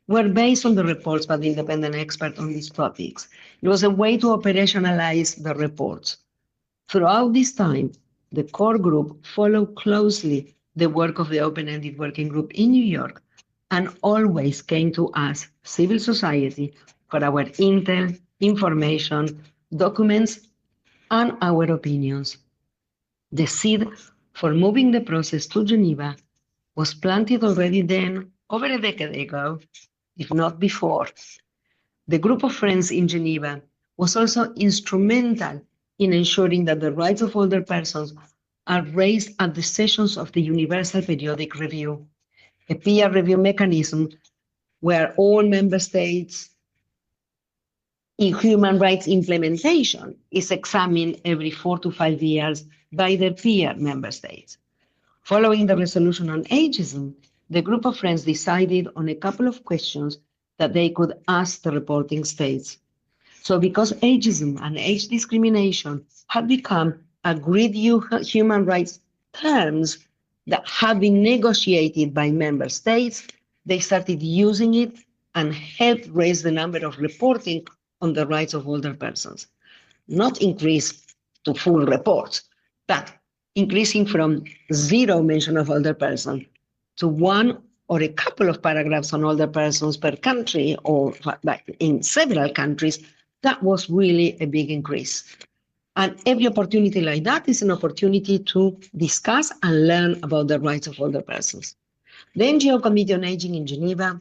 were based on the reports by the independent expert on these topics. It was a way to operationalize the reports. Throughout this time, the core group followed closely the work of the open-ended working group in New York and always came to us, civil society, for our intel, information, documents, and our opinions. The seed for moving the process to Geneva was planted already then, over a decade ago, if not before. The group of friends in Geneva was also instrumental in ensuring that the rights of older persons are raised at the sessions of the Universal Periodic Review, a peer review mechanism where all member states in human rights implementation is examined every 4 to 5 years by their peer member states. Following the resolution on ageism, the group of friends decided on a couple of questions that they could ask the reporting states. So because ageism and age discrimination had become agreed human rights terms that have been negotiated by member states, they started using it and helped raise the number of reporting on the rights of older persons. Not increase to full reports, but increasing from 0 mention of older person to 1 or a couple of paragraphs on older persons per country, or in several countries, that was really a big increase. And every opportunity like that is an opportunity to discuss and learn about the rights of older persons. The NGO Committee on Aging in Geneva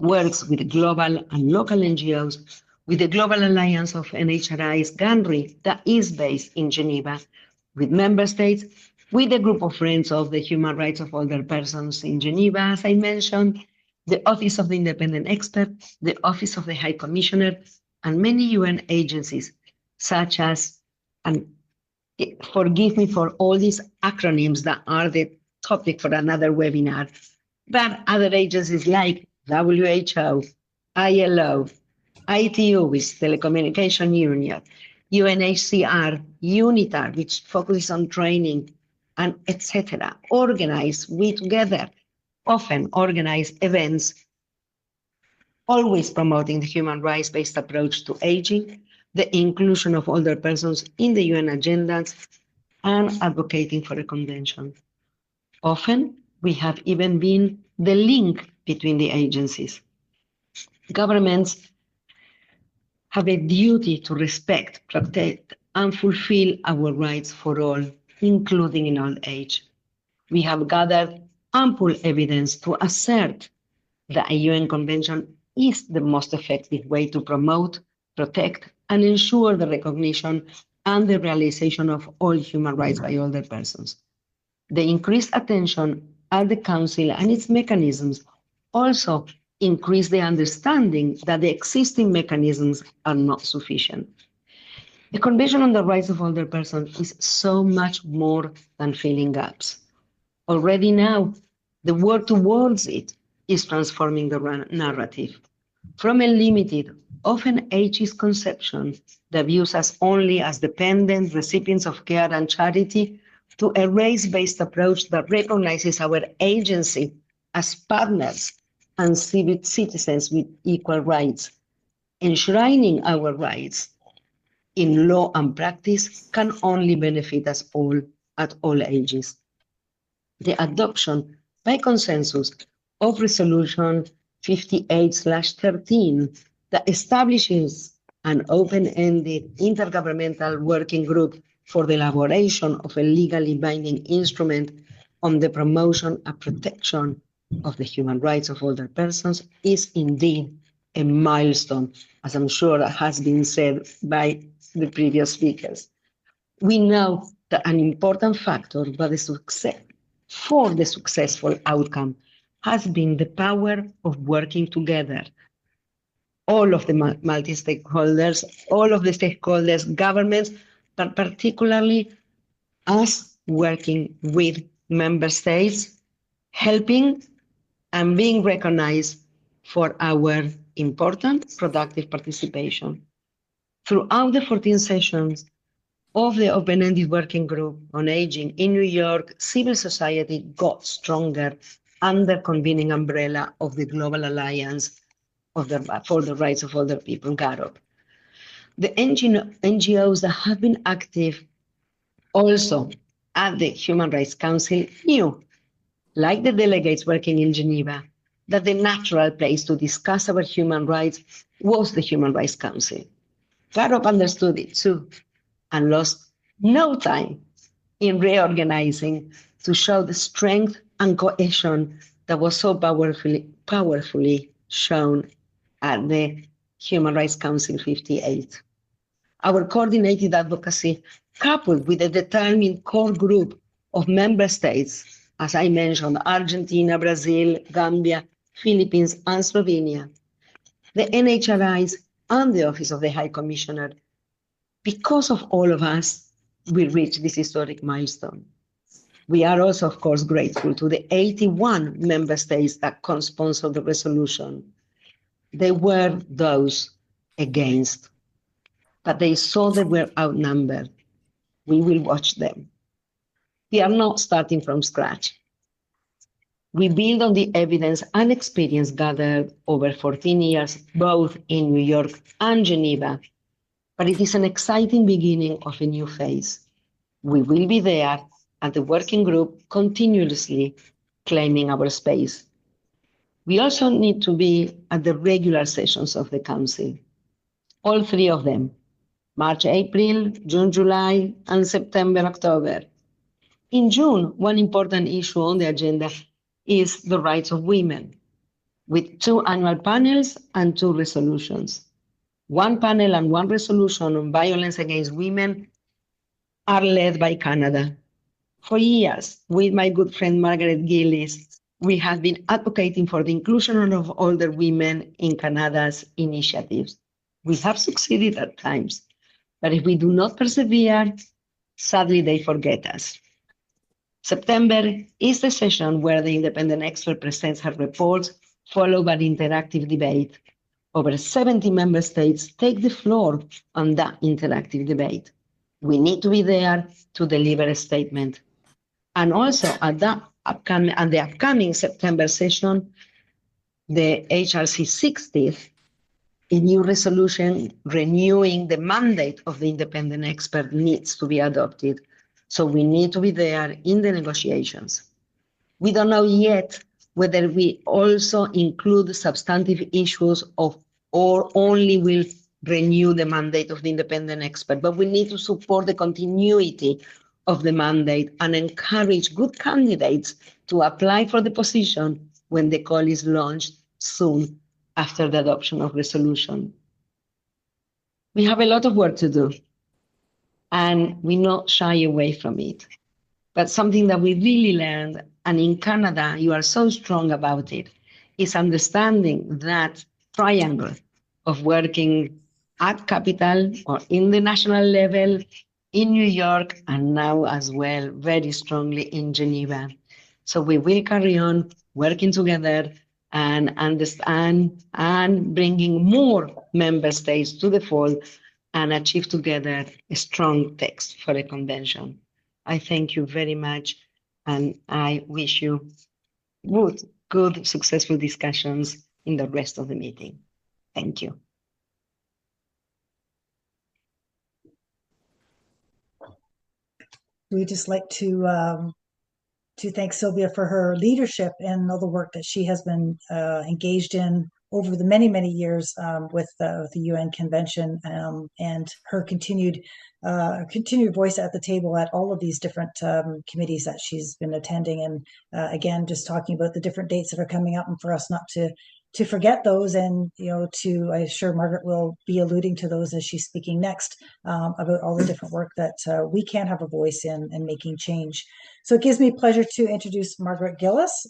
works with global and local NGOs, with the Global Alliance of NHRI's GANRI that is based in Geneva, with member states, with a group of friends of the human rights of older persons in Geneva, as I mentioned, the Office of the Independent Expert, the Office of the High Commissioner, and many UN agencies, such as, and forgive me for all these acronyms that are the topic for another webinar, but other agencies like WHO, ILO, ITU, with Telecommunication Union, UNHCR, UNITAR, which focuses on training, and etc. We together often organize events, always promoting the human rights-based approach to aging, the inclusion of older persons in the UN agendas, and advocating for a convention. Often, we have even been the link between the agencies. Governments have a duty to respect, protect, and fulfill our rights for all, including in old age. We have gathered ample evidence to assert that a UN convention is the most effective way to promote, protect, and ensure the recognition and the realization of all human rights by older persons. The increased attention at the Council and its mechanisms also increase the understanding that the existing mechanisms are not sufficient. The Convention on the Rights of Older Persons is so much more than filling gaps. Already now, the work towards it is transforming the narrative from a limited, often ageist conception that views us only as dependent recipients of care and charity to a race-based approach that recognizes our agency as partners and civic citizens with equal rights. Enshrining our rights in law and practice can only benefit us all at all ages. The adoption by consensus of Resolution 58/13 that establishes an open-ended intergovernmental working group for the elaboration of a legally binding instrument on the promotion and protection of the human rights of older persons is indeed a milestone, as I'm sure has been said by the previous speakers. We know that an important factor for the successful outcome has been the power of working together. All of the multi-stakeholders, all of the stakeholders, governments, but particularly us working with member states, helping and being recognized for our important productive participation. Throughout the 14 sessions of the open-ended working group on aging in New York, civil society got stronger under convening umbrella of the Global Alliance for the Rights of Older People, GAROP. The NGOs that have been active also at the Human Rights Council knew, like the delegates working in Geneva, that the natural place to discuss our human rights was the Human Rights Council. GAROP understood it too and lost no time in reorganizing to show the strength and cohesion that was so powerfully shown at the Human Rights Council 58. Our coordinated advocacy, coupled with a determined core group of member states, as I mentioned, Argentina, Brazil, Gambia, Philippines, and Slovenia, the NHRIs and the Office of the High Commissioner, because of all of us, we reached this historic milestone. We are also, of course, grateful to the 81 member states that co-sponsored the resolution. They were those against, but they saw they were outnumbered. We will watch them. We are not starting from scratch. We build on the evidence and experience gathered over 14 years, both in New York and Geneva, but it is an exciting beginning of a new phase. We will be there at the working group continuously claiming our space. We also need to be at the regular sessions of the Council, all three of them, March, April, June, July, and September, October. In June, one important issue on the agenda is the rights of women, with 2 annual panels and 2 resolutions. 1 panel and 1 resolution on violence against women are led by Canada. For years, with my good friend Margaret Gillis, we have been advocating for the inclusion of older women in Canada's initiatives. We have succeeded at times, but if we do not persevere, sadly they forget us. September is the session where the independent expert presents her reports, followed by an interactive debate. Over 70 member states take the floor on that interactive debate. We need to be there to deliver a statement. And also at the upcoming September session, the HRC 60th, a new resolution renewing the mandate of the independent expert needs to be adopted. So we need to be there in the negotiations. We don't know yet whether we also include substantive issues or only will renew the mandate of the independent expert, but we need to support the continuity of the mandate and encourage good candidates to apply for the position when the call is launched soon after the adoption of resolution. We have a lot of work to do, and we not shy away from it. But something that we really learned, and in Canada, you are so strong about it, is understanding that triangle of working at capital or in the national level, in New York, and now as well, very strongly in Geneva. So we will carry on working together and understand and bringing more member states to the fold and achieve together a strong text for a convention. I thank you very much, and I wish you good, successful discussions in the rest of the meeting. Thank you. We'd just like to thank Sylvia for her leadership and all the work that she has been engaged in over the many, many years with the UN Convention, and her continued voice at the table at all of these different committees that she's been attending. And again, just talking about the different dates that are coming up, and for us not to forget those, and I'm sure Margaret will be alluding to those as she's speaking next, about all the different work that we can have a voice in and making change. So it gives me pleasure to introduce Margaret Gillis.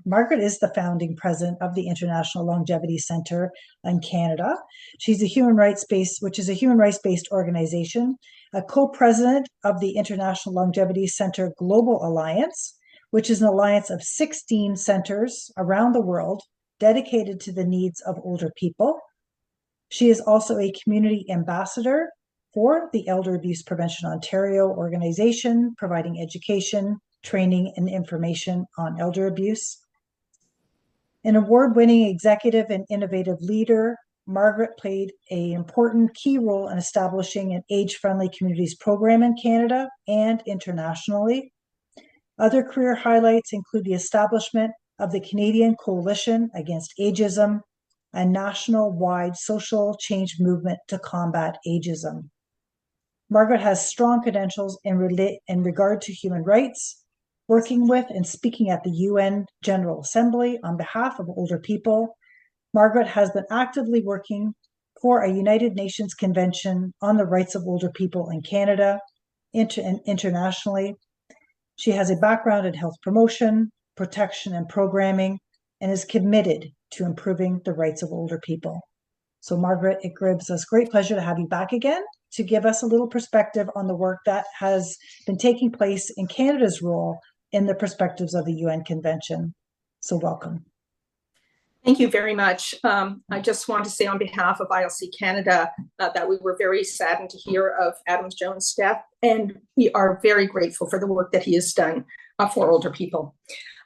Margaret is the founding president of the International Longevity Centre in Canada. She's a human rights-based organization, a co-president of the International Longevity Centre Global Alliance, which is an alliance of 16 centres around the world dedicated to the needs of older people. She is also a community ambassador for the Elder Abuse Prevention Ontario organization, providing education, training, and information on elder abuse. An award-winning executive and innovative leader, Margaret played an important key role in establishing an age-friendly communities program in Canada and internationally. Other career highlights include the establishment of the Canadian Coalition Against Ageism, a national-wide social change movement to combat ageism. Margaret has strong credentials in regard to human rights, working with and speaking at the UN General Assembly on behalf of older people. Margaret has been actively working for a United Nations Convention on the Rights of Older People in Canada and internationally. She has a background in health promotion, protection, and programming, and is committed to improving the rights of older people. So Margaret, it gives us great pleasure to have you back again to give us a little perspective on the work that has been taking place in Canada's role in the perspectives of the UN Convention. So welcome. Thank you very much. I just want to say on behalf of ILC Canada that we were very saddened to hear of Adam Jones' death, and we are very grateful for the work that he has done for older people.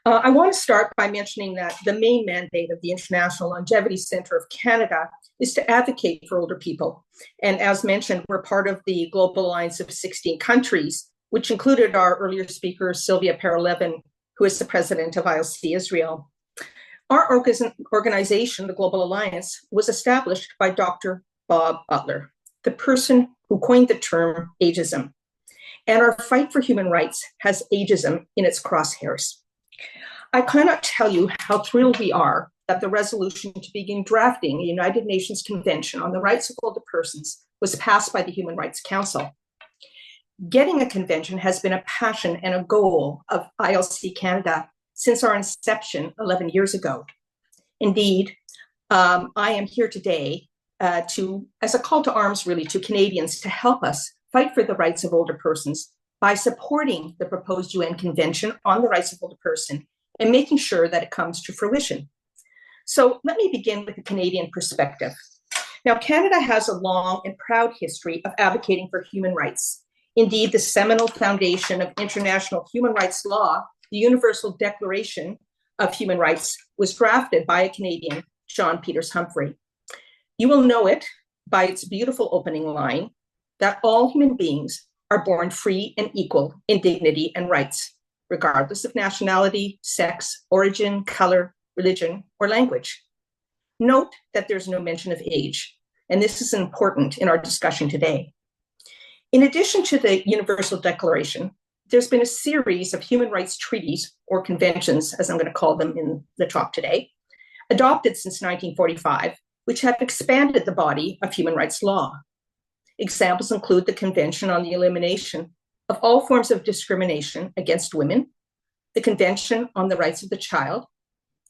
I want to start by mentioning that the main mandate of the International Longevity Centre of Canada is to advocate for older people. And as mentioned, we're part of the Global Alliance of 16 countries, which included our earlier speaker, Sylvia Paralevin, who is the president of ILC Israel. Our organization, the Global Alliance, was established by Dr. Bob Butler, the person who coined the term ageism. And our fight for human rights has ageism in its crosshairs. I cannot tell you how thrilled we are that the resolution to begin drafting a United Nations Convention on the Rights of Older Persons was passed by the Human Rights Council. Getting a convention has been a passion and a goal of ILC Canada since our inception 11 years ago. Indeed, I am here today as a call to arms, really, to Canadians to help us fight for the rights of older persons by supporting the proposed UN Convention on the Rights of Older Person and making sure that it comes to fruition. So let me begin with a Canadian perspective. Now, Canada has a long and proud history of advocating for human rights. Indeed, the seminal foundation of international human rights law, the Universal Declaration of Human Rights, was drafted by a Canadian, John Peters Humphrey. You will know it by its beautiful opening line that all human beings are born free and equal in dignity and rights, regardless of nationality, sex, origin, color, religion, or language. Note that there's no mention of age, and this is important in our discussion today. In addition to the Universal Declaration, there's been a series of human rights treaties, or conventions, as I'm going to call them in the talk today, adopted since 1945, which have expanded the body of human rights law. Examples include the Convention on the Elimination of All Forms of Discrimination Against Women, the Convention on the Rights of the Child,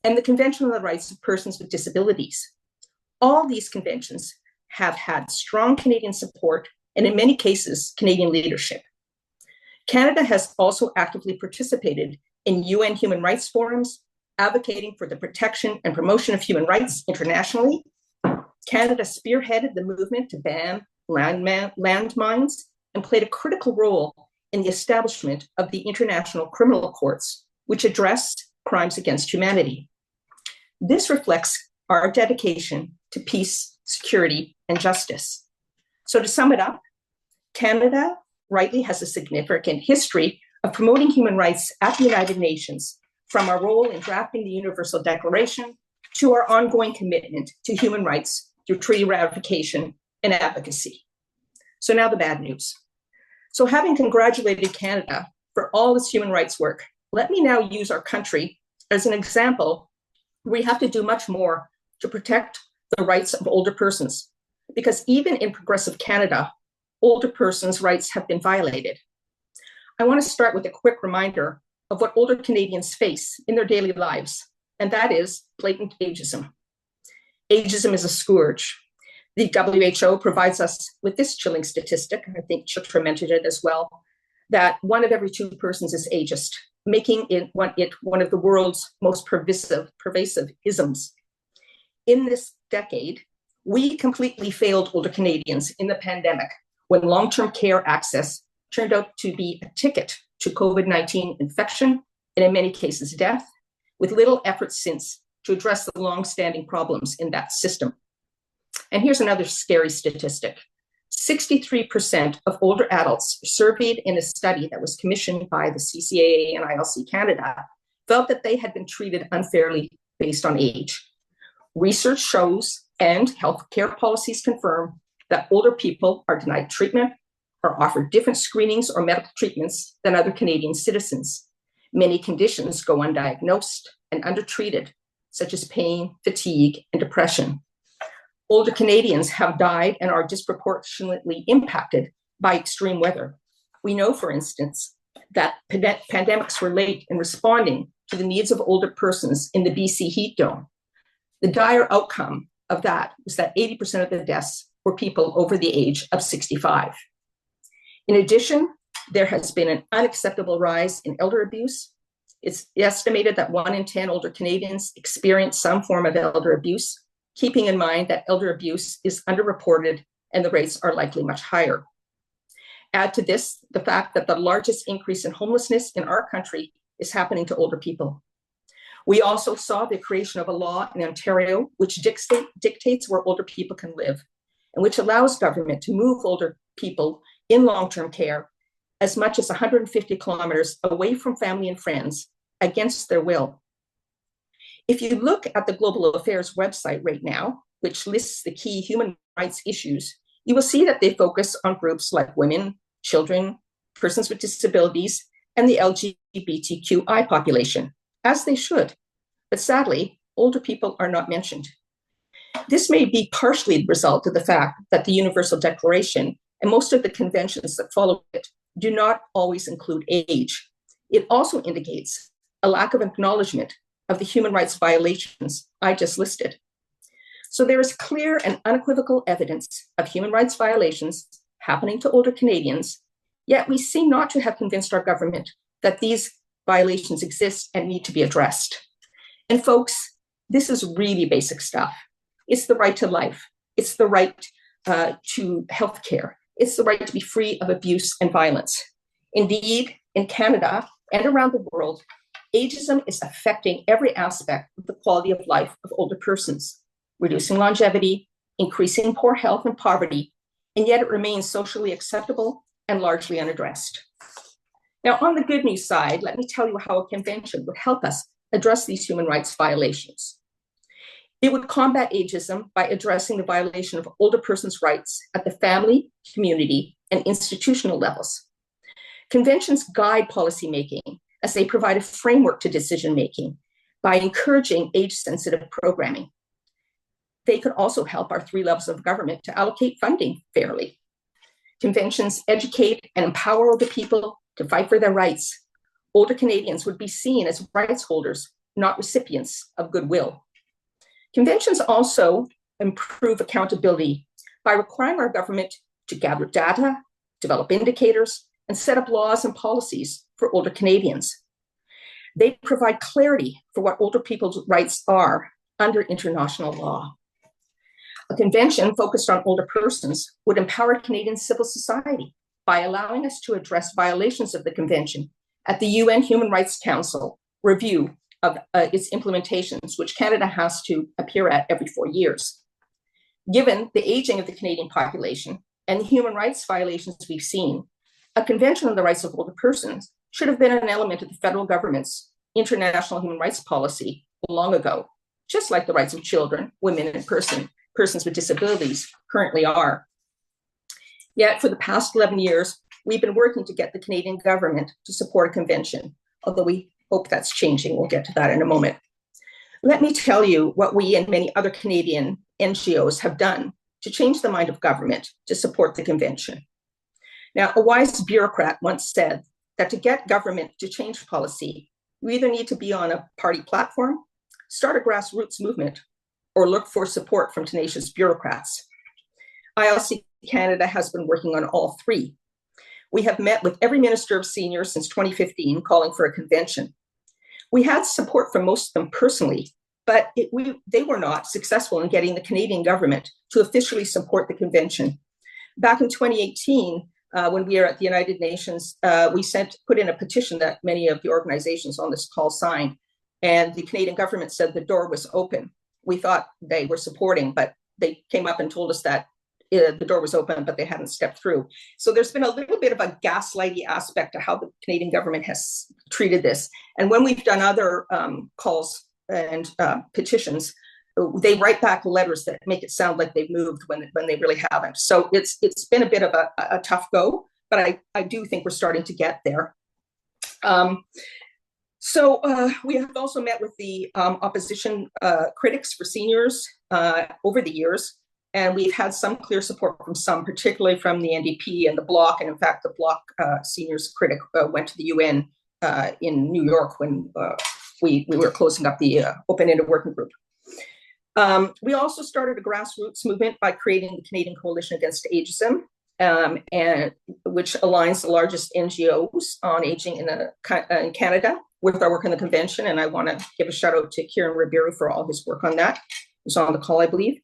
and the Convention on the Rights of Persons with Disabilities. All these conventions have had strong Canadian support and, in many cases, Canadian leadership. Canada has also actively participated in UN human rights forums, advocating for the protection and promotion of human rights internationally. Canada spearheaded the movement to ban landmines and played a critical role in the establishment of the International Criminal Courts, which addressed crimes against humanity. This reflects our dedication to peace, security, and justice. So to sum it up, Canada rightly has a significant history of promoting human rights at the United Nations, from our role in drafting the Universal Declaration to our ongoing commitment to human rights through treaty ratification and advocacy. So now the bad news. So having congratulated Canada for all its human rights work, let me now use our country as an example. We have to do much more to protect the rights of older persons, because even in progressive Canada, older persons' rights have been violated. I want to start with a quick reminder of what older Canadians face in their daily lives, and that is blatant ageism. Ageism is a scourge. The WHO provides us with this chilling statistic, and I think Chitra mentioned it as well, that 1 of every 2 persons is ageist, making it one of the world's most pervasive isms. In this decade, we completely failed older Canadians in the pandemic when long-term care access turned out to be a ticket to COVID-19 infection and in many cases death, with little effort since to address the long-standing problems in that system. And here's another scary statistic. 63% of older adults surveyed in a study that was commissioned by the CCAA and ILC Canada felt that they had been treated unfairly based on age. Research shows and healthcare policies confirm that older people are denied treatment, are offered different screenings or medical treatments than other Canadian citizens. Many conditions go undiagnosed and undertreated, such as pain, fatigue, and depression. Older Canadians have died and are disproportionately impacted by extreme weather. We know, for instance, that pandemics were late in responding to the needs of older persons in the BC heat dome. The dire outcome of that was that 80% of the deaths were people over the age of 65. In addition, there has been an unacceptable rise in elder abuse. It's estimated that 1 in 10 older Canadians experience some form of elder abuse, keeping in mind that elder abuse is underreported and the rates are likely much higher. Add to this the fact that the largest increase in homelessness in our country is happening to older people. We also saw the creation of a law in Ontario which dictates where older people can live and which allows government to move older people in long-term care as much as 150 kilometers away from family and friends against their will. If you look at the Global Affairs website right now, which lists the key human rights issues, you will see that they focus on groups like women, children, persons with disabilities, and the LGBTQI population, as they should. But sadly, older people are not mentioned. This may be partially the result of the fact that the Universal Declaration and most of the conventions that follow it do not always include age. It also indicates a lack of acknowledgement of the human rights violations I just listed. So there is clear and unequivocal evidence of human rights violations happening to older Canadians, yet we seem not to have convinced our government that these violations exist and need to be addressed. And folks, this is really basic stuff. It's the right to life. It's the right to healthcare. It's the right to be free of abuse and violence. Indeed, in Canada and around the world, ageism is affecting every aspect of the quality of life of older persons, reducing longevity, increasing poor health and poverty, and yet it remains socially acceptable and largely unaddressed. Now, on the good news side, let me tell you how a convention would help us address these human rights violations. It would combat ageism by addressing the violation of older persons' rights at the family, community, and institutional levels. Conventions guide policymaking as they provide a framework to decision-making by encouraging age-sensitive programming. They could also help our 3 levels of government to allocate funding fairly. Conventions educate and empower older people to fight for their rights. Older Canadians would be seen as rights holders, not recipients of goodwill. Conventions also improve accountability by requiring our government to gather data, develop indicators, and set up laws and policies for older Canadians. They provide clarity for what older people's rights are under international law. A convention focused on older persons would empower Canadian civil society by allowing us to address violations of the convention at the UN Human Rights Council review of its implementations, which Canada has to appear at every 4 years. Given the aging of the Canadian population and the human rights violations we've seen, a convention on the rights of older persons should have been an element of the federal government's international human rights policy long ago. just like the rights of children, women, and persons with disabilities currently are. Yet for the past 11 years, we've been working to get the Canadian government to support a convention, although we hope that's changing. We'll get to that in a moment. Let me tell you what we and many other Canadian NGOs have done to change the mind of government to support the convention. Now, a wise bureaucrat once said that to get government to change policy, we either need to be on a party platform, start a grassroots movement, or look for support from tenacious bureaucrats. ILC Canada has been working on all three. We have met with every Minister of Seniors since 2015 calling for a convention. We had support from most of them personally, but they were not successful in getting the Canadian government to officially support the convention. Back in 2018, when we were at the United Nations, we put in a petition that many of the organizations on this call signed, and the Canadian government said the door was open. We thought they were supporting, but they came up and told us that the door was open, but they hadn't stepped through. So there's been a little bit of a gaslighty aspect to how the Canadian government has treated this. And when we've done other calls and petitions, they write back letters that make it sound like they've moved when they really haven't. So it's been a bit of a tough go, but I do think we're starting to get there. So we have also met with the opposition critics for seniors over the years, and we've had some clear support from some, particularly from the NDP and the Bloc. And in fact, the Bloc seniors critic went to the UN in New York when we were closing up the open-ended working group. We also started a grassroots movement by creating the Canadian Coalition Against Ageism, and which aligns the largest NGOs on aging in Canada with our work in the convention. And I want to give a shout out to Kieran Ribeiro for all his work on that. He's on the call, I believe.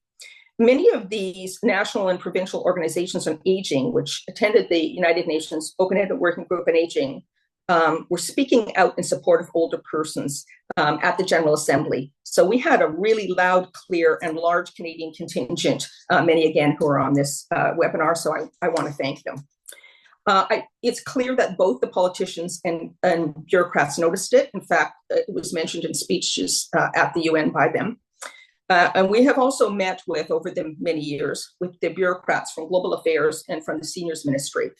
Many of these national and provincial organizations on aging, which attended the United Nations Open-Ended Working Group on Aging, were speaking out in support of older persons at the General Assembly. So we had a really loud, clear, and large Canadian contingent, many again who are on this webinar, so I want to thank them. It's clear that both the politicians and bureaucrats noticed it. In fact, it was mentioned in speeches at the UN by them. And we have also met with, over the many years, with the bureaucrats from Global Affairs and from the Seniors Ministry.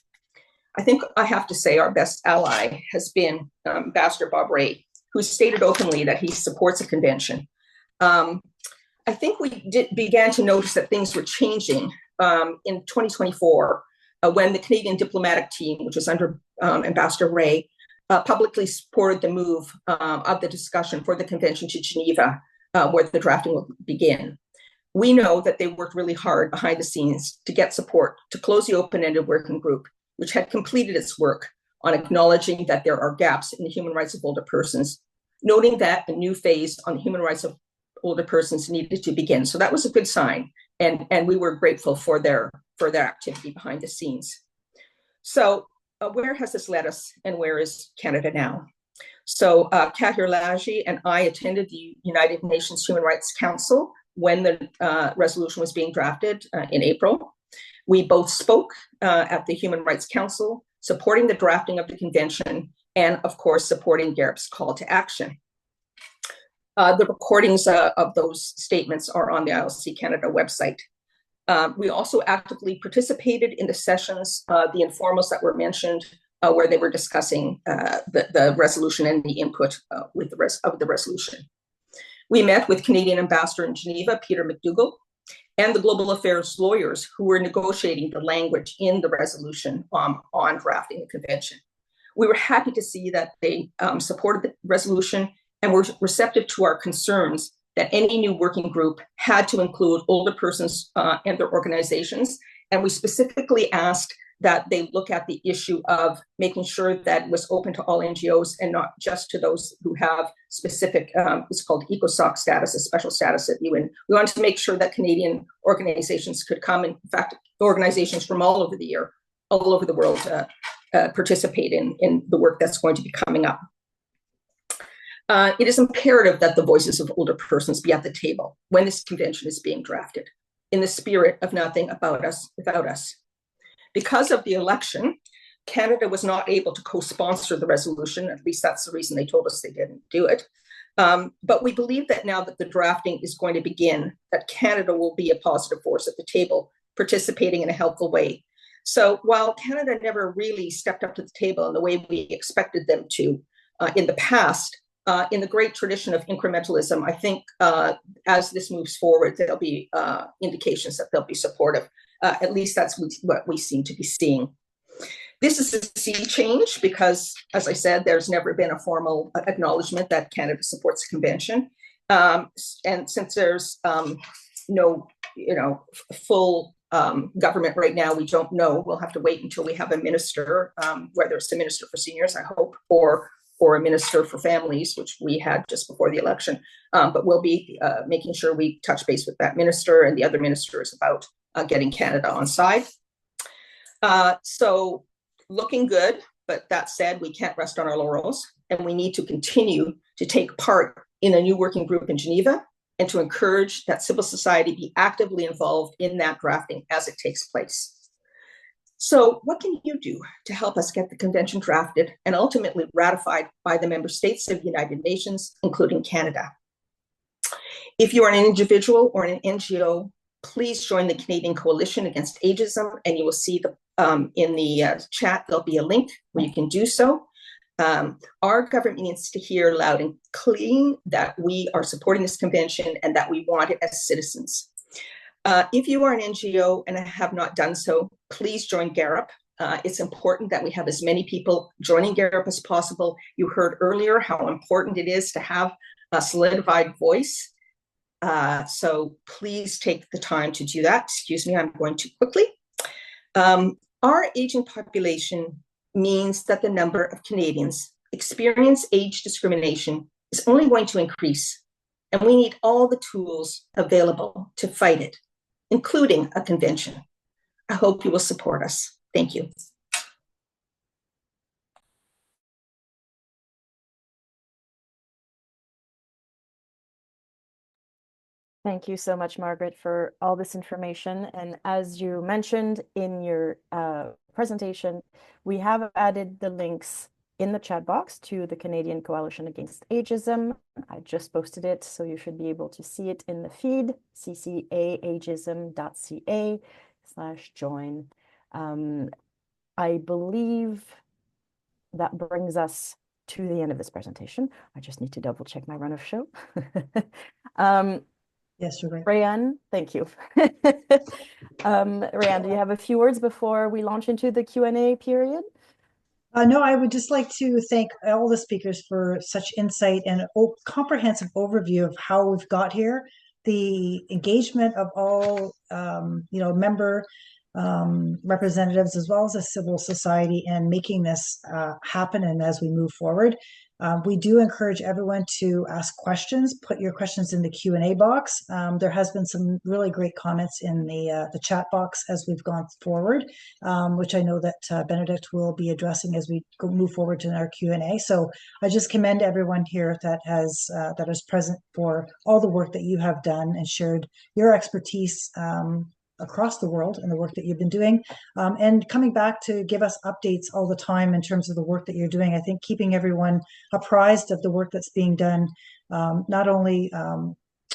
I think I have to say our best ally has been Ambassador Bob Rae, who stated openly that he supports a convention. I think we began to notice that things were changing in 2024 when the Canadian diplomatic team, which is under Ambassador Rae, publicly supported the move of the discussion for the convention to Geneva, where the drafting will begin. We know that they worked really hard behind the scenes to get support to close the open-ended working group, which had completed its work on acknowledging that there are gaps in the human rights of older persons, noting that a new phase on the human rights of older persons needed to begin. So that was a good sign, and we were grateful for their activity behind the scenes. So where has this led us, and where is Canada now? So Kat Hirlaji and I attended the United Nations Human Rights Council when the resolution was being drafted in April. We both spoke at the Human Rights Council, supporting the drafting of the convention, and of course, supporting GARP's call to action. The recordings of those statements are on the ILC Canada website. We also actively participated in the sessions, the informals that were mentioned, where they were discussing the resolution and the input with the rest of the resolution. We met with Canadian Ambassador in Geneva, Peter McDougall, and the Global Affairs lawyers who were negotiating the language in the resolution on drafting the convention. We were happy to see that they supported the resolution and were receptive to our concerns that any new working group had to include older persons and their organizations. And we specifically asked that they look at the issue of making sure that it was open to all NGOs and not just to those who have specific, it's called ECOSOC status, a special status at UN. We wanted to make sure that Canadian organizations could come, in fact, organizations from all over the world participate in the work that's going to be coming up. It is imperative that the voices of older persons be at the table when this convention is being drafted, in the spirit of nothing about us without us. Because of the election, Canada was not able to co-sponsor the resolution. At least that's the reason they told us they didn't do it. But we believe that now that the drafting is going to begin, that Canada will be a positive force at the table, participating in a helpful way. So while Canada never really stepped up to the table in the way we expected them to in the past, in the great tradition of incrementalism, I think as this moves forward, there'll be indications that they'll be supportive. At least that's what we seem to be seeing. This is a sea change because, as I said, there's never been a formal acknowledgement that Canada supports the convention. And since there's no, full government right now, we don't know. We'll have to wait until we have a minister, whether it's a minister for seniors, I hope, or a minister for families, which we had just before the election. But we'll be making sure we touch base with that minister and the other ministers about getting Canada on side. So looking good, but that said, we can't rest on our laurels, and we need to continue to take part in a new working group in Geneva and to encourage that civil society be actively involved in that drafting as it takes place. So what can you do to help us get the convention drafted and ultimately ratified by the member states of the United Nations, including Canada? If you are an individual or an NGO, please join the Canadian Coalition Against Ageism, and you will see in the chat, there'll be a link where you can do so. Our government needs to hear loud and clean that we are supporting this convention and that we want it as citizens. If you are an NGO and have not done so, please join GARUP. It's important that we have as many people joining GARUP as possible. You heard earlier how important it is to have a solidified voice. So please take the time to do that. Excuse me, I'm going too quickly. Our aging population means that the number of Canadians experience age discrimination is only going to increase, and we need all the tools available to fight it, including a convention. I hope you will support us. Thank you. Thank you so much, Margaret, for all this information. And as you mentioned in your presentation, we have added the links in the chat box to the Canadian Coalition Against Ageism. I just posted it, so you should be able to see it in the feed, ccaageism.ca/join. I believe that brings us to the end of this presentation. I just need to double check my run of show. Yes, you're right. Rayanne, thank you. Rayanne, do you have a few words before we launch into the Q&A period? No, I would just like to thank all the speakers for such insight and a comprehensive overview of how we've got here, the engagement of all, member representatives as well as the civil society, and making this happen. And as we move forward, we do encourage everyone to ask questions. Put your questions in the Q&A box. There has been some really great comments in the chat box as we've gone forward, which I know that Benedict will be addressing as we move forward to our Q&A. So I just commend everyone here that is present for all the work that you have done and shared your expertise across the world and the work that you've been doing, and coming back to give us updates all the time in terms of the work that you're doing. I think keeping everyone apprised of the work that's being done, not only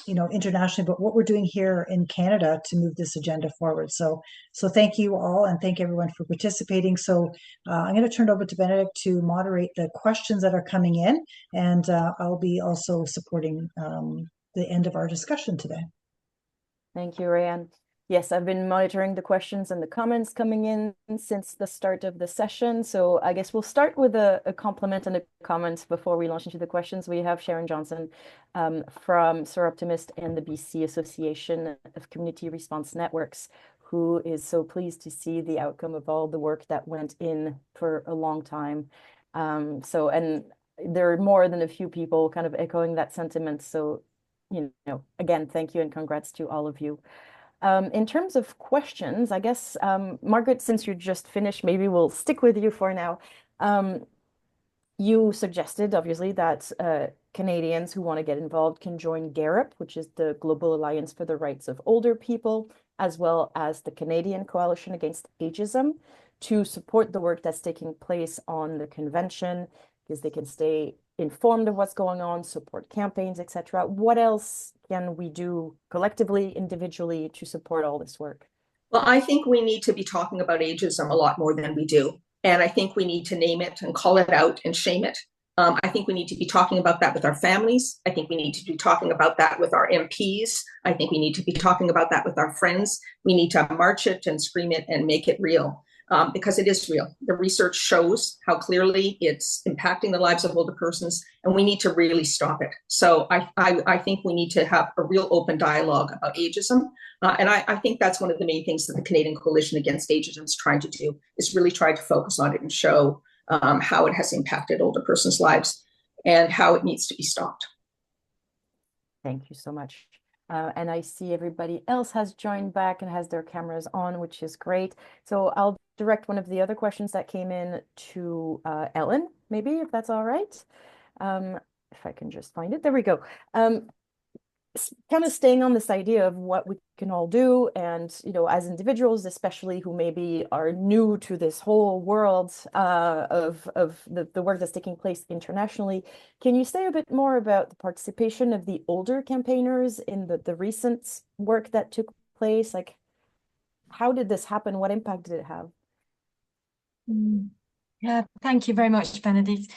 internationally, but what we're doing here in Canada to move this agenda forward. So thank you all, and thank everyone for participating. So I'm going to turn it over to Benedict to moderate the questions that are coming in, and I'll be also supporting the end of our discussion today. Thank you, Rayanne. Yes, I've been monitoring the questions and the comments coming in since the start of the session. So I guess we'll start with a compliment and a comment before we launch into the questions. We have Sharon Johnson from Sir Optimist and the BC Association of Community Response Networks, who is so pleased to see the outcome of all the work that went in for a long time. And there are more than a few people kind of echoing that sentiment. So, again, thank you and congrats to all of you. In terms of questions, I guess, Margaret, since you just finished, maybe we'll stick with you for now. You suggested, obviously, that Canadians who want to get involved can join GARUP, which is the Global Alliance for the Rights of Older People, as well as the Canadian Coalition Against Ageism, to support the work that's taking place on the convention, because they can stay informed of what's going on, support campaigns, etc. What else can we do collectively, individually to support all this work? Well, I think we need to be talking about ageism a lot more than we do. And I think we need to name it and call it out and shame it. I think we need to be talking about that with our families. I think we need to be talking about that with our MPs. I think we need to be talking about that with our friends. We need to march it and scream it and make it real. Because it is real. The research shows how clearly it's impacting the lives of older persons, and we need to really stop it. So I think we need to have a real open dialogue about ageism. And I think that's one of the main things that the Canadian Coalition Against Ageism is trying to do, is really try to focus on it and show how it has impacted older persons' lives and how it needs to be stopped. Thank you so much. And I see everybody else has joined back and has their cameras on, which is great. So I'll direct one of the other questions that came in to Ellen, maybe, if that's all right. If I can just find it. There we go. Kind of staying on this idea of what we can all do, and as individuals, especially who maybe are new to this whole world of the work that's taking place internationally, can you say a bit more about the participation of the older campaigners in the recent work that took place? Like, how did this happen? What impact did it have? Yeah, thank you very much, Benedict.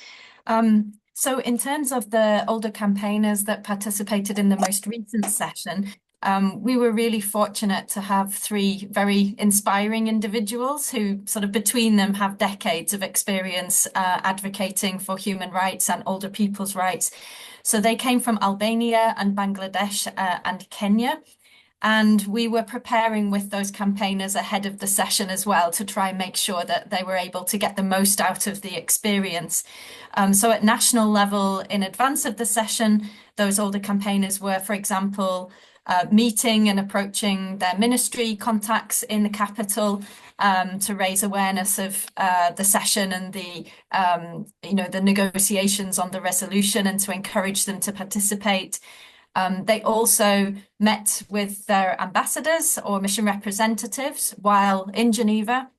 So in terms of the older campaigners that participated in the most recent session, we were really fortunate to have 3 very inspiring individuals who sort of between them have decades of experience advocating for human rights and older people's rights. So they came from Albania and Bangladesh and Kenya. And we were preparing with those campaigners ahead of the session as well to try and make sure that they were able to get the most out of the experience. So at national level, in advance of the session, those older campaigners were, for example, meeting and approaching their ministry contacts in the capital to raise awareness of the session and the negotiations on the resolution and to encourage them to participate. They also met with their ambassadors or mission representatives while in Geneva,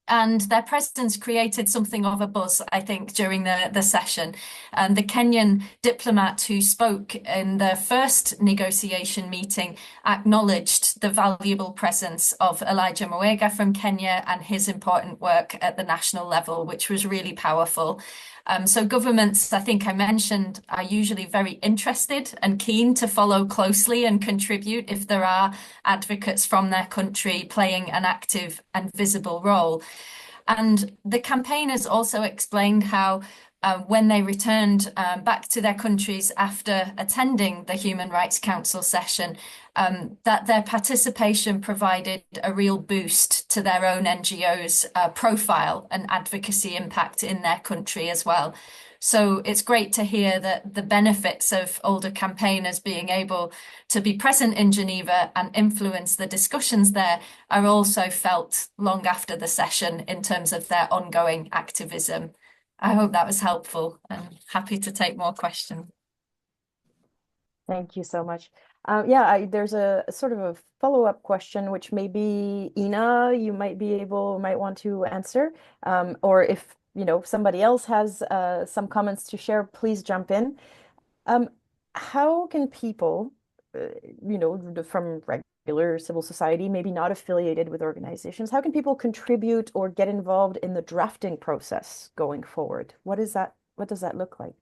and their presence created something of a buzz, I think, during the session. The Kenyan diplomat who spoke in the first negotiation meeting acknowledged the valuable presence of Elijah Mwega from Kenya and his important work at the national level, which was really powerful. So governments, I think I mentioned, are usually very interested and keen to follow closely and contribute if there are advocates from their country playing an active and visible role. And the campaigners also explained how when they returned back to their countries after attending the Human Rights Council session, that their participation provided a real boost to their own NGO's profile and advocacy impact in their country as well. So it's great to hear that the benefits of older campaigners being able to be present in Geneva and influence the discussions there are also felt long after the session in terms of their ongoing activism. I hope that was helpful. I'm happy to take more questions. Thank you so much. Yeah, there's a sort of a follow-up question, which maybe Ina, you might want to answer, or if somebody else has some comments to share, please jump in. How can people, from regular civil society, maybe not affiliated with organizations, how can people contribute or get involved in the drafting process going forward? What does that look like?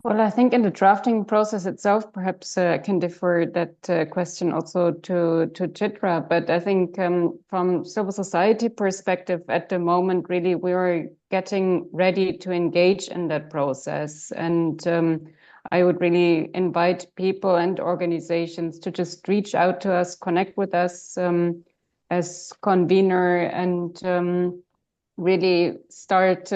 Well, I think in the drafting process itself, perhaps I can defer that question also to Chitra. But I think from civil society perspective, at the moment, really, we are getting ready to engage in that process. And I would really invite people and organizations to just reach out to us, connect with us as convener, and really start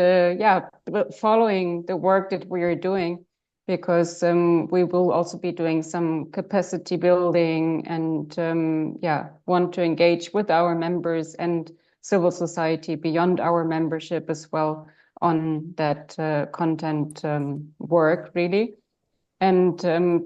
following the work that we are doing, because we will also be doing some capacity building and want to engage with our members and civil society beyond our membership as well on that content work, really. And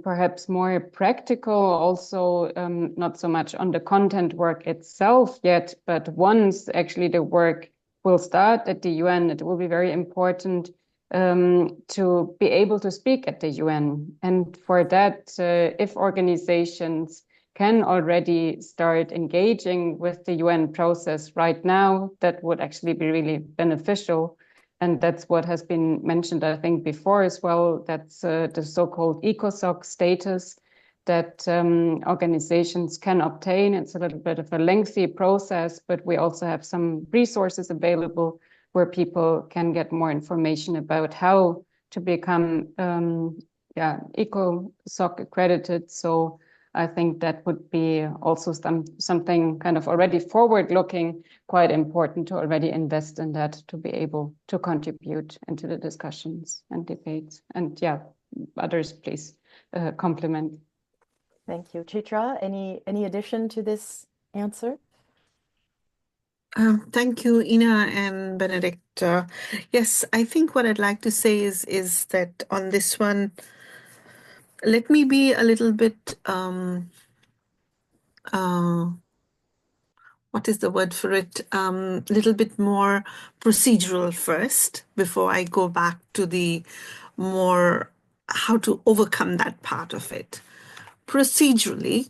perhaps more practical also, not so much on the content work itself yet, but once actually the work will start at the UN, it will be very important to be able to speak at the UN. And for that, if organizations can already start engaging with the UN process right now, that would actually be really beneficial. And that's what has been mentioned, I think, before as well. That's the so-called ECOSOC status that organizations can obtain. It's a little bit of a lengthy process, but we also have some resources available where people can get more information about how to become ECOSOC accredited. So I think that would be also something kind of already forward-looking, quite important to already invest in that, to be able to contribute into the discussions and debates. And yeah, others please compliment. Thank you. Chitra, any addition to this answer? Thank you, Ina and Benedict. Yes, I think what I'd like to say is that on this one, let me be a little bit, what is the word for it? Little bit more procedural first before I go back to the more how to overcome that part of it. Procedurally,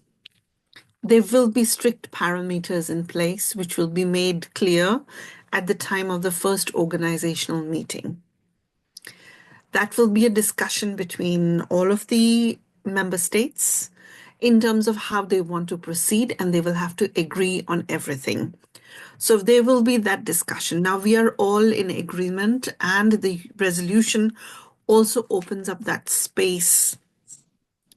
there will be strict parameters in place which will be made clear at the time of the first organizational meeting. That will be a discussion between all of the member states in terms of how they want to proceed, and they will have to agree on everything. So there will be that discussion. Now we are all in agreement, and the resolution also opens up that space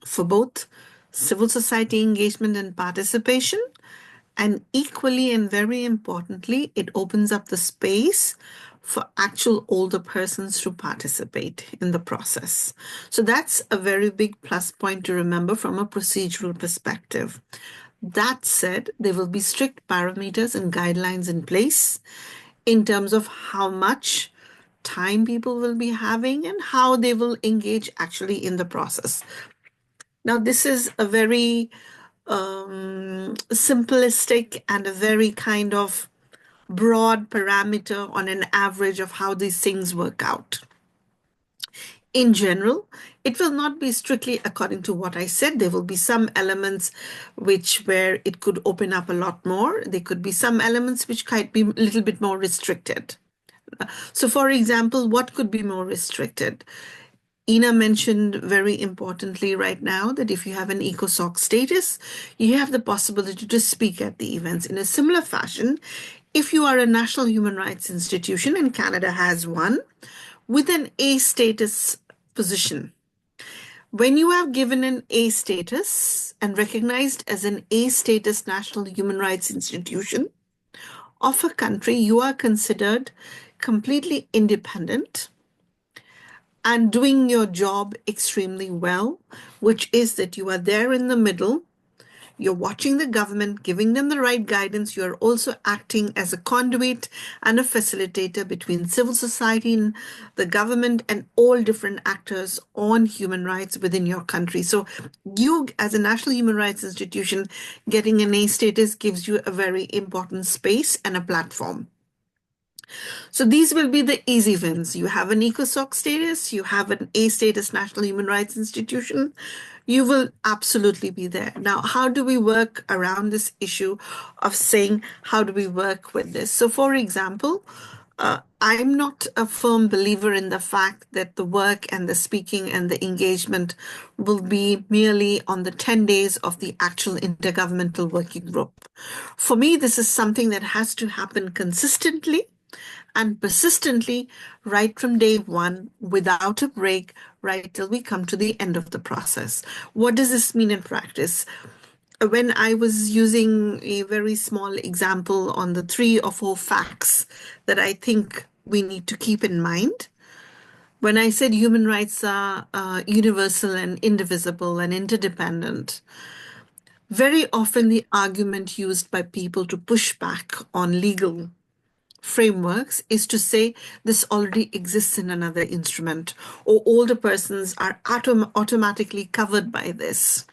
for both civil society engagement and participation. And equally and very importantly, it opens up the space for actual older persons to participate in the process. So that's a very big plus point to remember from a procedural perspective. That said, there will be strict parameters and guidelines in place in terms of how much time people will be having and how they will engage actually in the process. Now, this is a very simplistic and a very kind of broad parameter on an average of how these things work out. In general, it will not be strictly according to what I said. There will be some elements where it could open up a lot more. There could be some elements which might be a little bit more restricted. So for example, what could be more restricted? Ina mentioned very importantly right now that if you have an ECOSOC status, you have the possibility to speak at the events. In a similar fashion, if you are a national human rights institution, and Canada has one, with an A status position, when you have given an A status and recognized as an A status national human rights institution of a country, you are considered completely independent and doing your job extremely well, which is that you are there in the middle. You're watching the government, giving them the right guidance. You're also acting as a conduit and a facilitator between civil society and the government and all different actors on human rights within your country. So you, as a national human rights institution, getting an A status gives you a very important space and a platform. So these will be the easy wins. You have an ECOSOC status, you have an A status national human rights institution, you will absolutely be there. Now, how do we work around this issue of saying, how do we work with this? So for example, I'm not a firm believer in the fact that the work and the speaking and the engagement will be merely on the 10 days of the actual intergovernmental working group. For me, this is something that has to happen consistently and persistently right from day one, without a break, right till we come to the end of the process. What does this mean in practice? When I was using a very small example on the 3 or 4 facts that I think we need to keep in mind, when I said human rights are universal and indivisible and interdependent, very often the argument used by people to push back on legal frameworks is to say this already exists in another instrument, or older persons are automatically covered by this.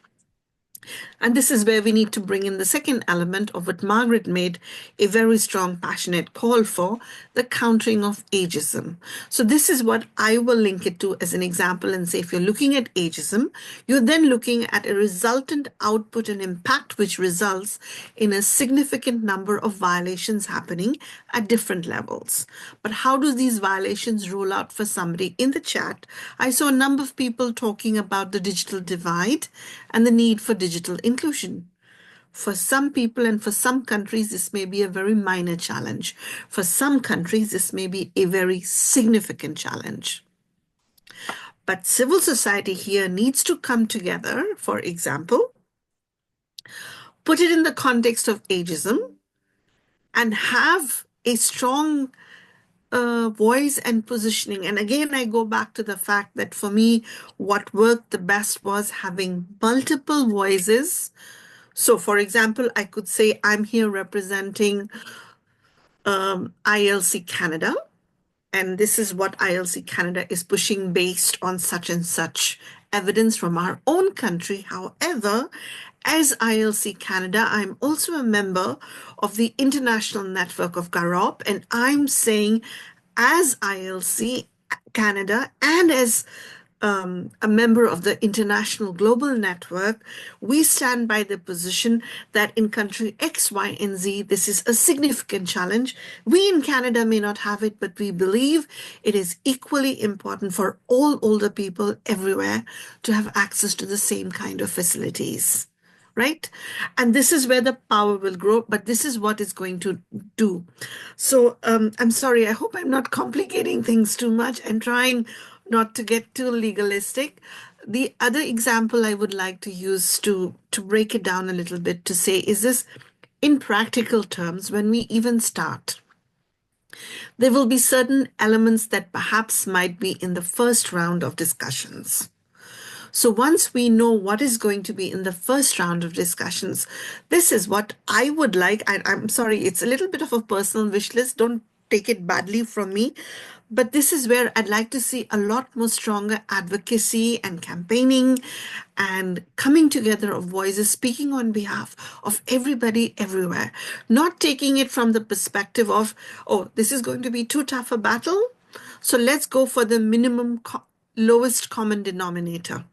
And this is where we need to bring in the second element of what Margaret made a very strong, passionate call for, the countering of ageism. So this is what I will link it to as an example and say, if you're looking at ageism, you're then looking at a resultant output and impact which results in a significant number of violations happening at different levels. But how do these violations roll out for somebody? In the chat, I saw a number of people talking about the digital divide and the need for digital inclusion. For some people and for some countries, this may be a very minor challenge. For some countries, this may be a very significant challenge. But civil society here needs to come together, for example, put it in the context of ageism, and have a strong voice and positioning. And again, I go back to the fact that for me, what worked the best was having multiple voices. So for example, I could say I'm here representing ILC Canada, and this is what ILC Canada is pushing based on such and such evidence from our own country. However, as ILC Canada, I'm also a member of the International Network of GAROP, and I'm saying as ILC Canada and as a member of the International Global Network, we stand by the position that in country X, Y, and Z, this is a significant challenge. We in Canada may not have it, but we believe it is equally important for all older people everywhere to have access to the same kind of facilities. Right? And this is where the power will grow, but this is what it's going to do. So I'm sorry, I hope I'm not complicating things too much and trying not to get too legalistic. The other example I would like to use to break it down a little bit to say is this, in practical terms, when we even start, there will be certain elements that perhaps might be in the first round of discussions. So once we know what is going to be in the first round of discussions, this is what I would like. I'm sorry, it's a little bit of a personal wish list. Don't take it badly from me. But this is where I'd like to see a lot more stronger advocacy and campaigning and coming together of voices speaking on behalf of everybody everywhere. Not taking it from the perspective of, oh, this is going to be too tough a battle, so let's go for the minimum lowest common denominator.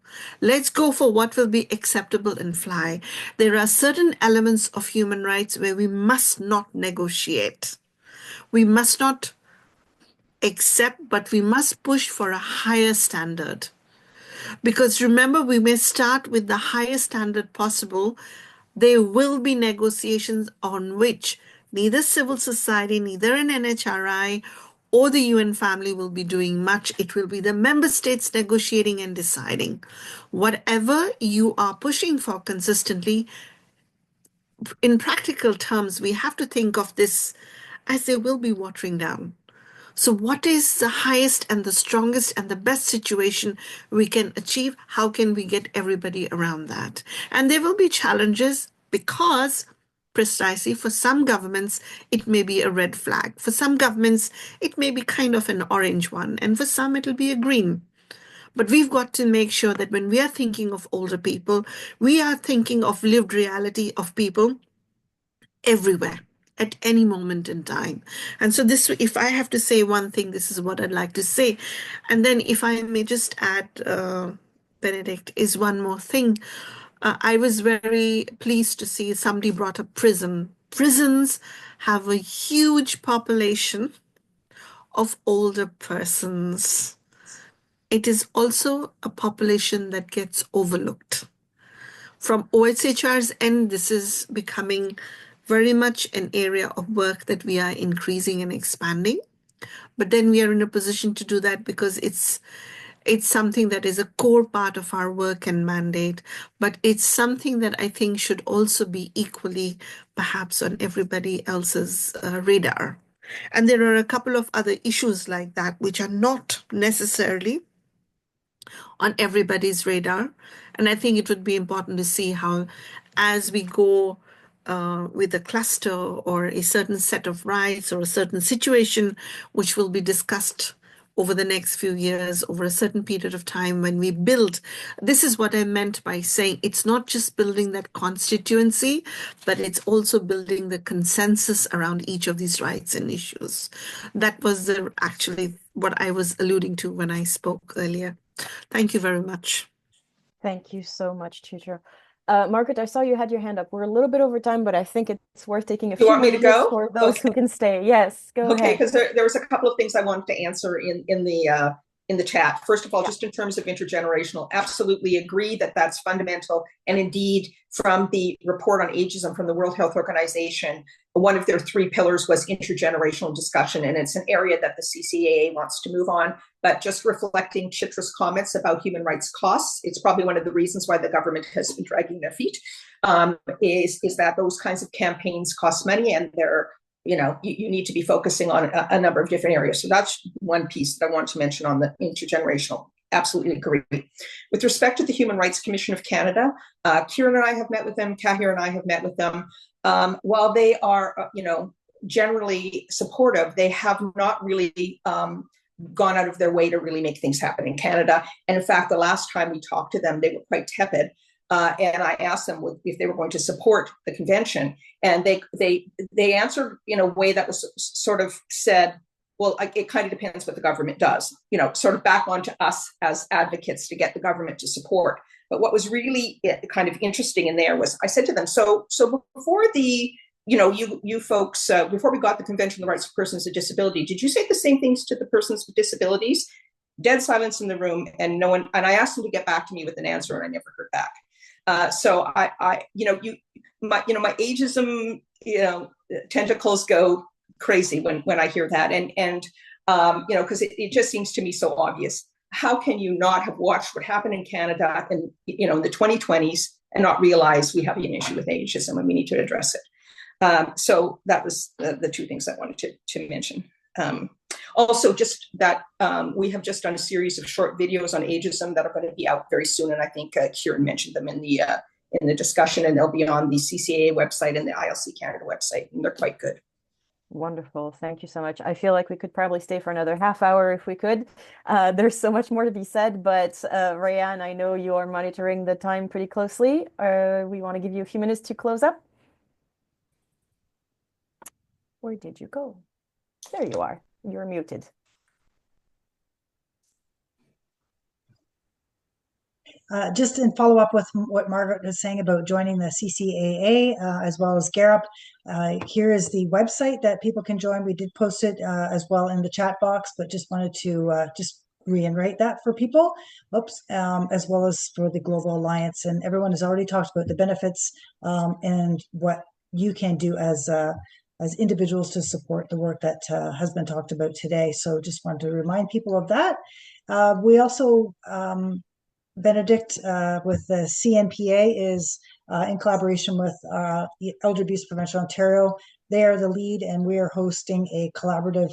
Let's go for what will be acceptable and fly. There are certain elements of human rights where we must not negotiate. We must not accept, but we must push for a higher standard. Because remember, we may start with the highest standard possible. There will be negotiations on which neither civil society, neither an NHRI or the UN family will be doing much. It will be the member states negotiating and deciding. Whatever you are pushing for consistently, in practical terms, we have to think of this as there will be watering down. So what is the highest and the strongest and the best situation we can achieve? How can we get everybody around that? And there will be challenges because precisely for some governments, it may be a red flag. For some governments, it may be kind of an orange one. And for some, it'll be a green. But we've got to make sure that when we are thinking of older people, we are thinking of lived reality of people everywhere at any moment in time. And so this, if I have to say one thing, this is what I'd like to say. And then if I may just add, Benedict, is one more thing. I was very pleased to see somebody brought up prison. Prisons have a huge population of older persons. It is also a population that gets overlooked. From OHCHR's end, this is becoming very much an area of work that we are increasing and expanding. But then we are in a position to do that because it's something that is a core part of our work and mandate, but it's something that I think should also be equally perhaps on everybody else's radar. And there are a couple of other issues like that which are not necessarily on everybody's radar. And I think it would be important to see how, as we go with a cluster or a certain set of rights or a certain situation, which will be discussed over the next few years, over a certain period of time, when we build. This is what I meant by saying it's not just building that constituency, but it's also building the consensus around each of these rights and issues. That was actually what I was alluding to when I spoke earlier. Thank you very much. Thank you so much, Chitra. Margaret, I saw you had your hand up. We're a little bit over time, but I think it's worth taking a few want me to minutes go? for those who can stay. Yes, go Okay, ahead. because there was a couple of things I wanted to answer in the chat. First of all, just in terms of intergenerational, absolutely agree that that's fundamental. And indeed, from the report on ageism from the World Health Organization, one of their 3 pillars was intergenerational discussion, and it's an area that the CCAA wants to move on. But just reflecting Chitra's comments about human rights costs, it's probably one of the reasons why the government has been dragging their feet, is that those kinds of campaigns cost money, and they're, you need to be focusing on a number of different areas. So that's one piece that I want to mention on the intergenerational. Absolutely agree. With respect to the Human Rights Commission of Canada, Kieran and I have met with them, Kahir and I have met with them. While they are, generally supportive, they have not really gone out of their way to really make things happen in Canada. And in fact, the last time we talked to them, they were quite tepid. And I asked them if they were going to support the convention, and they answered in a way that was sort of said, well, it kind of depends what the government does, sort of back onto us as advocates to get the government to support. But what was really kind of interesting in there was I said to them, so before the, you folks, before we got the Convention on the Rights of Persons with Disability, did you say the same things to the persons with disabilities? Dead silence in the room, and no one, and I asked them to get back to me with an answer, and I never heard back. So my ageism, tentacles go crazy when I hear that, and because it just seems to me so obvious. How can you not have watched what happened in Canada in the 2020s and not realize we have an issue with ageism and we need to address it? So that was the 2 things I wanted to mention. Also, just that we have just done a series of short videos on ageism that are going to be out very soon, and I think Kieran mentioned them in the discussion, and they'll be on the CCAA website and the ILC Canada website, and they're quite good. Wonderful. Thank you so much. I feel like we could probably stay for another half hour if we could. There's so much more to be said, but Rayanne, I know you are monitoring the time pretty closely. We want to give you a few minutes to close up. Where did you go? There you are. You're muted. Just in follow up with what Margaret was saying about joining the CCAA, as well as GARP, here is the website that people can join. We did post it as well in the chat box, but just wanted to just reiterate that for people. Oops, as well as for the Global Alliance. And everyone has already talked about the benefits and what you can do as individuals to support the work that has been talked about today. So just wanted to remind people of that. We also Benedict with the CNPA is in collaboration with Elder Abuse Prevention Ontario. They are the lead, and we are hosting a collaborative,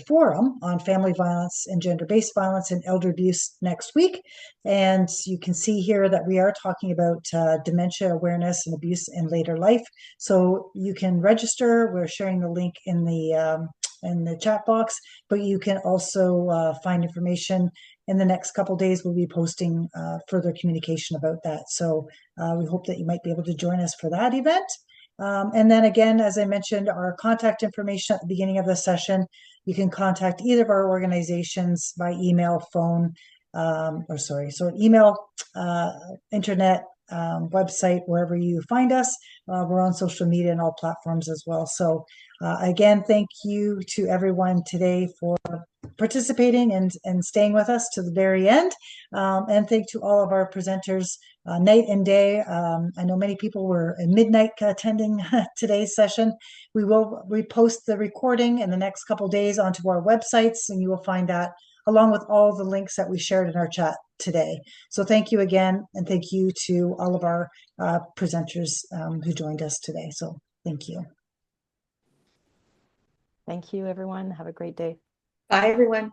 forum on family violence and gender-based violence and elder abuse next week. And you can see here that we are talking about dementia awareness and abuse in later life. So you can register. We're sharing the link in the chat box, but you can also find information. In the next couple of days, we'll be posting further communication about that. So we hope that you might be able to join us for that event. And then again, as I mentioned, our contact information at the beginning of the session, you can contact either of our organizations by email, phone, email, internet, website, wherever you find us. We're on social media and all platforms as well. So again, thank you to everyone today for participating and staying with us to the very end. And thank to all of our presenters night and day. I know many people were at midnight attending today's session. We will repost the recording in the next couple of days onto our websites, and you will find that along with all the links that we shared in our chat today. So thank you again, and thank you to all of our presenters who joined us today. So thank you. Thank you, everyone. Have a great day. Bye, everyone.